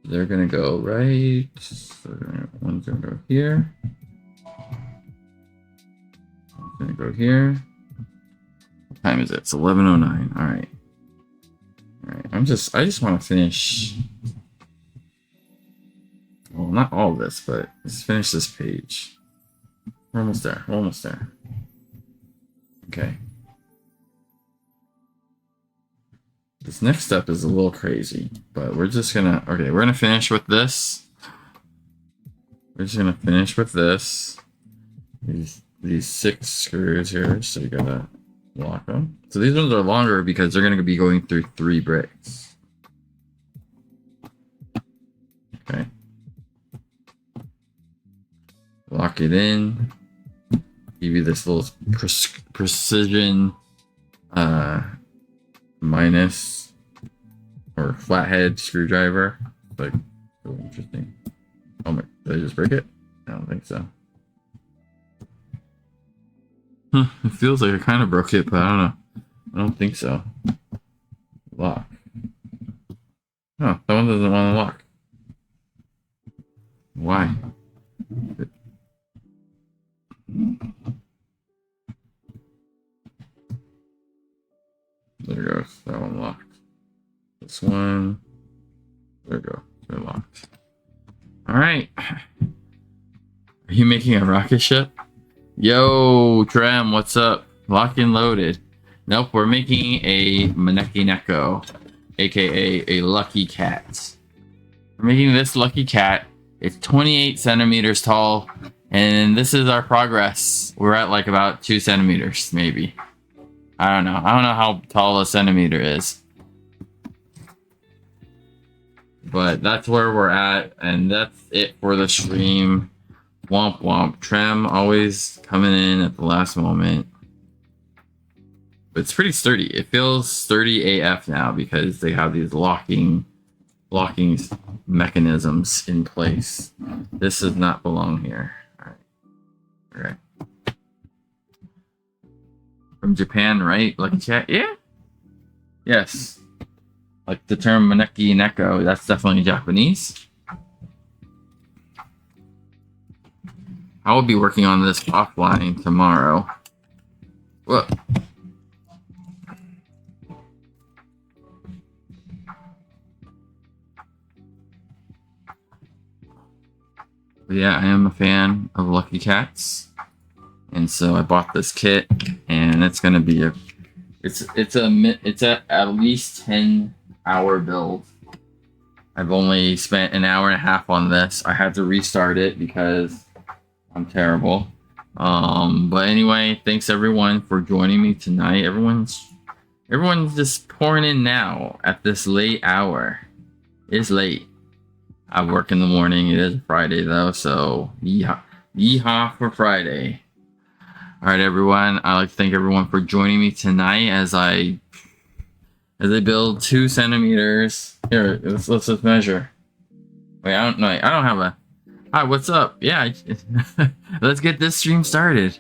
They're gonna go right. So one's gonna go here. One's gonna go here. What time is it? It's 11:09. All right. All right. I just want to finish. Well, not all of this, but let's finish this page. We're almost there. We're almost there. Okay. This next step is a little crazy, but we're just gonna, okay, we're gonna finish with this. We're just gonna finish with this. These 6 screws here, so you gotta lock them. So these ones are longer because they're gonna be going through 3 bricks. Okay. Lock it in. Give you this little precision minus or flathead screwdriver. Like, so interesting. Oh my, did I just break it? I don't think so. It feels like I kind of broke it, but I don't know. I don't think so. Lock. Oh, that one doesn't want to lock. Why? There it goes. That one locked. This one. There we go. They're locked. Alright. Are you making a rocket ship? Yo, Trem, what's up? Locked and loaded. Nope, we're making a Maneki Neko, aka a lucky cat. We're making this lucky cat. It's 28 centimeters tall, and this is our progress. We're at like about 2 centimeters, maybe. I don't know. I don't know how tall a centimeter is. But that's where we're at, and that's it for the stream. Womp womp. Trem always coming in at the last moment. But it's pretty sturdy. It feels sturdy AF now because they have these locking mechanisms in place. This does not belong here. Alright. Okay. From Japan, right? Lucky chat? Yeah. Yes. Like the term Maneki Neko, that's definitely Japanese. I will be working on this offline tomorrow. Whoa. But yeah, I am a fan of Lucky Cats. And so I bought this kit, and it's gonna be it's a at least 10-hour build. I've only spent an hour and a half on this. I had to restart it because I'm terrible. But anyway, thanks everyone for joining me tonight. Everyone's Everyone's just pouring in now at this late hour. It's late. I work in the morning. It is Friday though, so yeehaw, yeehaw for Friday. All right, everyone. I'd like to thank everyone for joining me tonight as I build 2 centimeters. Here, let's just measure. Wait, I don't know. I don't have a. Hi, what's up? Yeah, let's get this stream started.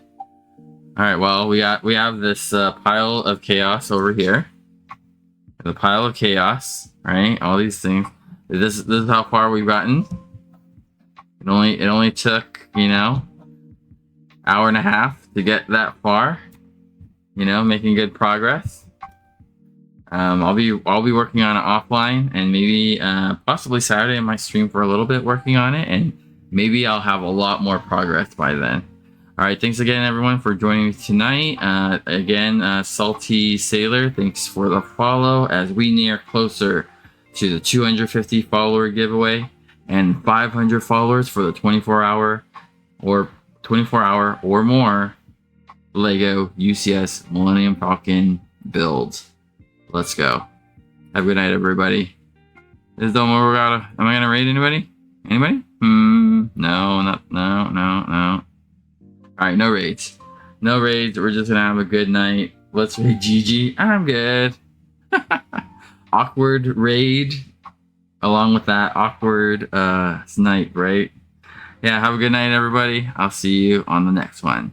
All right. Well, we have this pile of chaos over here. The pile of chaos, right? All these things. This is how far we've gotten. It only took, you know, hour and a half to get that far. You know, making good progress. I'll be working on it offline, and maybe possibly Saturday I might stream for a little bit working on it, and maybe I'll have a lot more progress by then. All right, thanks again everyone for joining me tonight. Again, Salty Sailor, thanks for the follow as we near closer to the 250 follower giveaway and 500 followers for the 24-hour or more Lego UCS Millennium Falcon build. Let's go. Have a good night, everybody. Am I gonna raid anybody? Anybody? No, no. All right, no raids. No raids. We're just gonna have a good night. Let's raid GG. I'm good. Awkward raid. Along with that awkward snipe, right? Yeah, have a good night, everybody. I'll see you on the next one.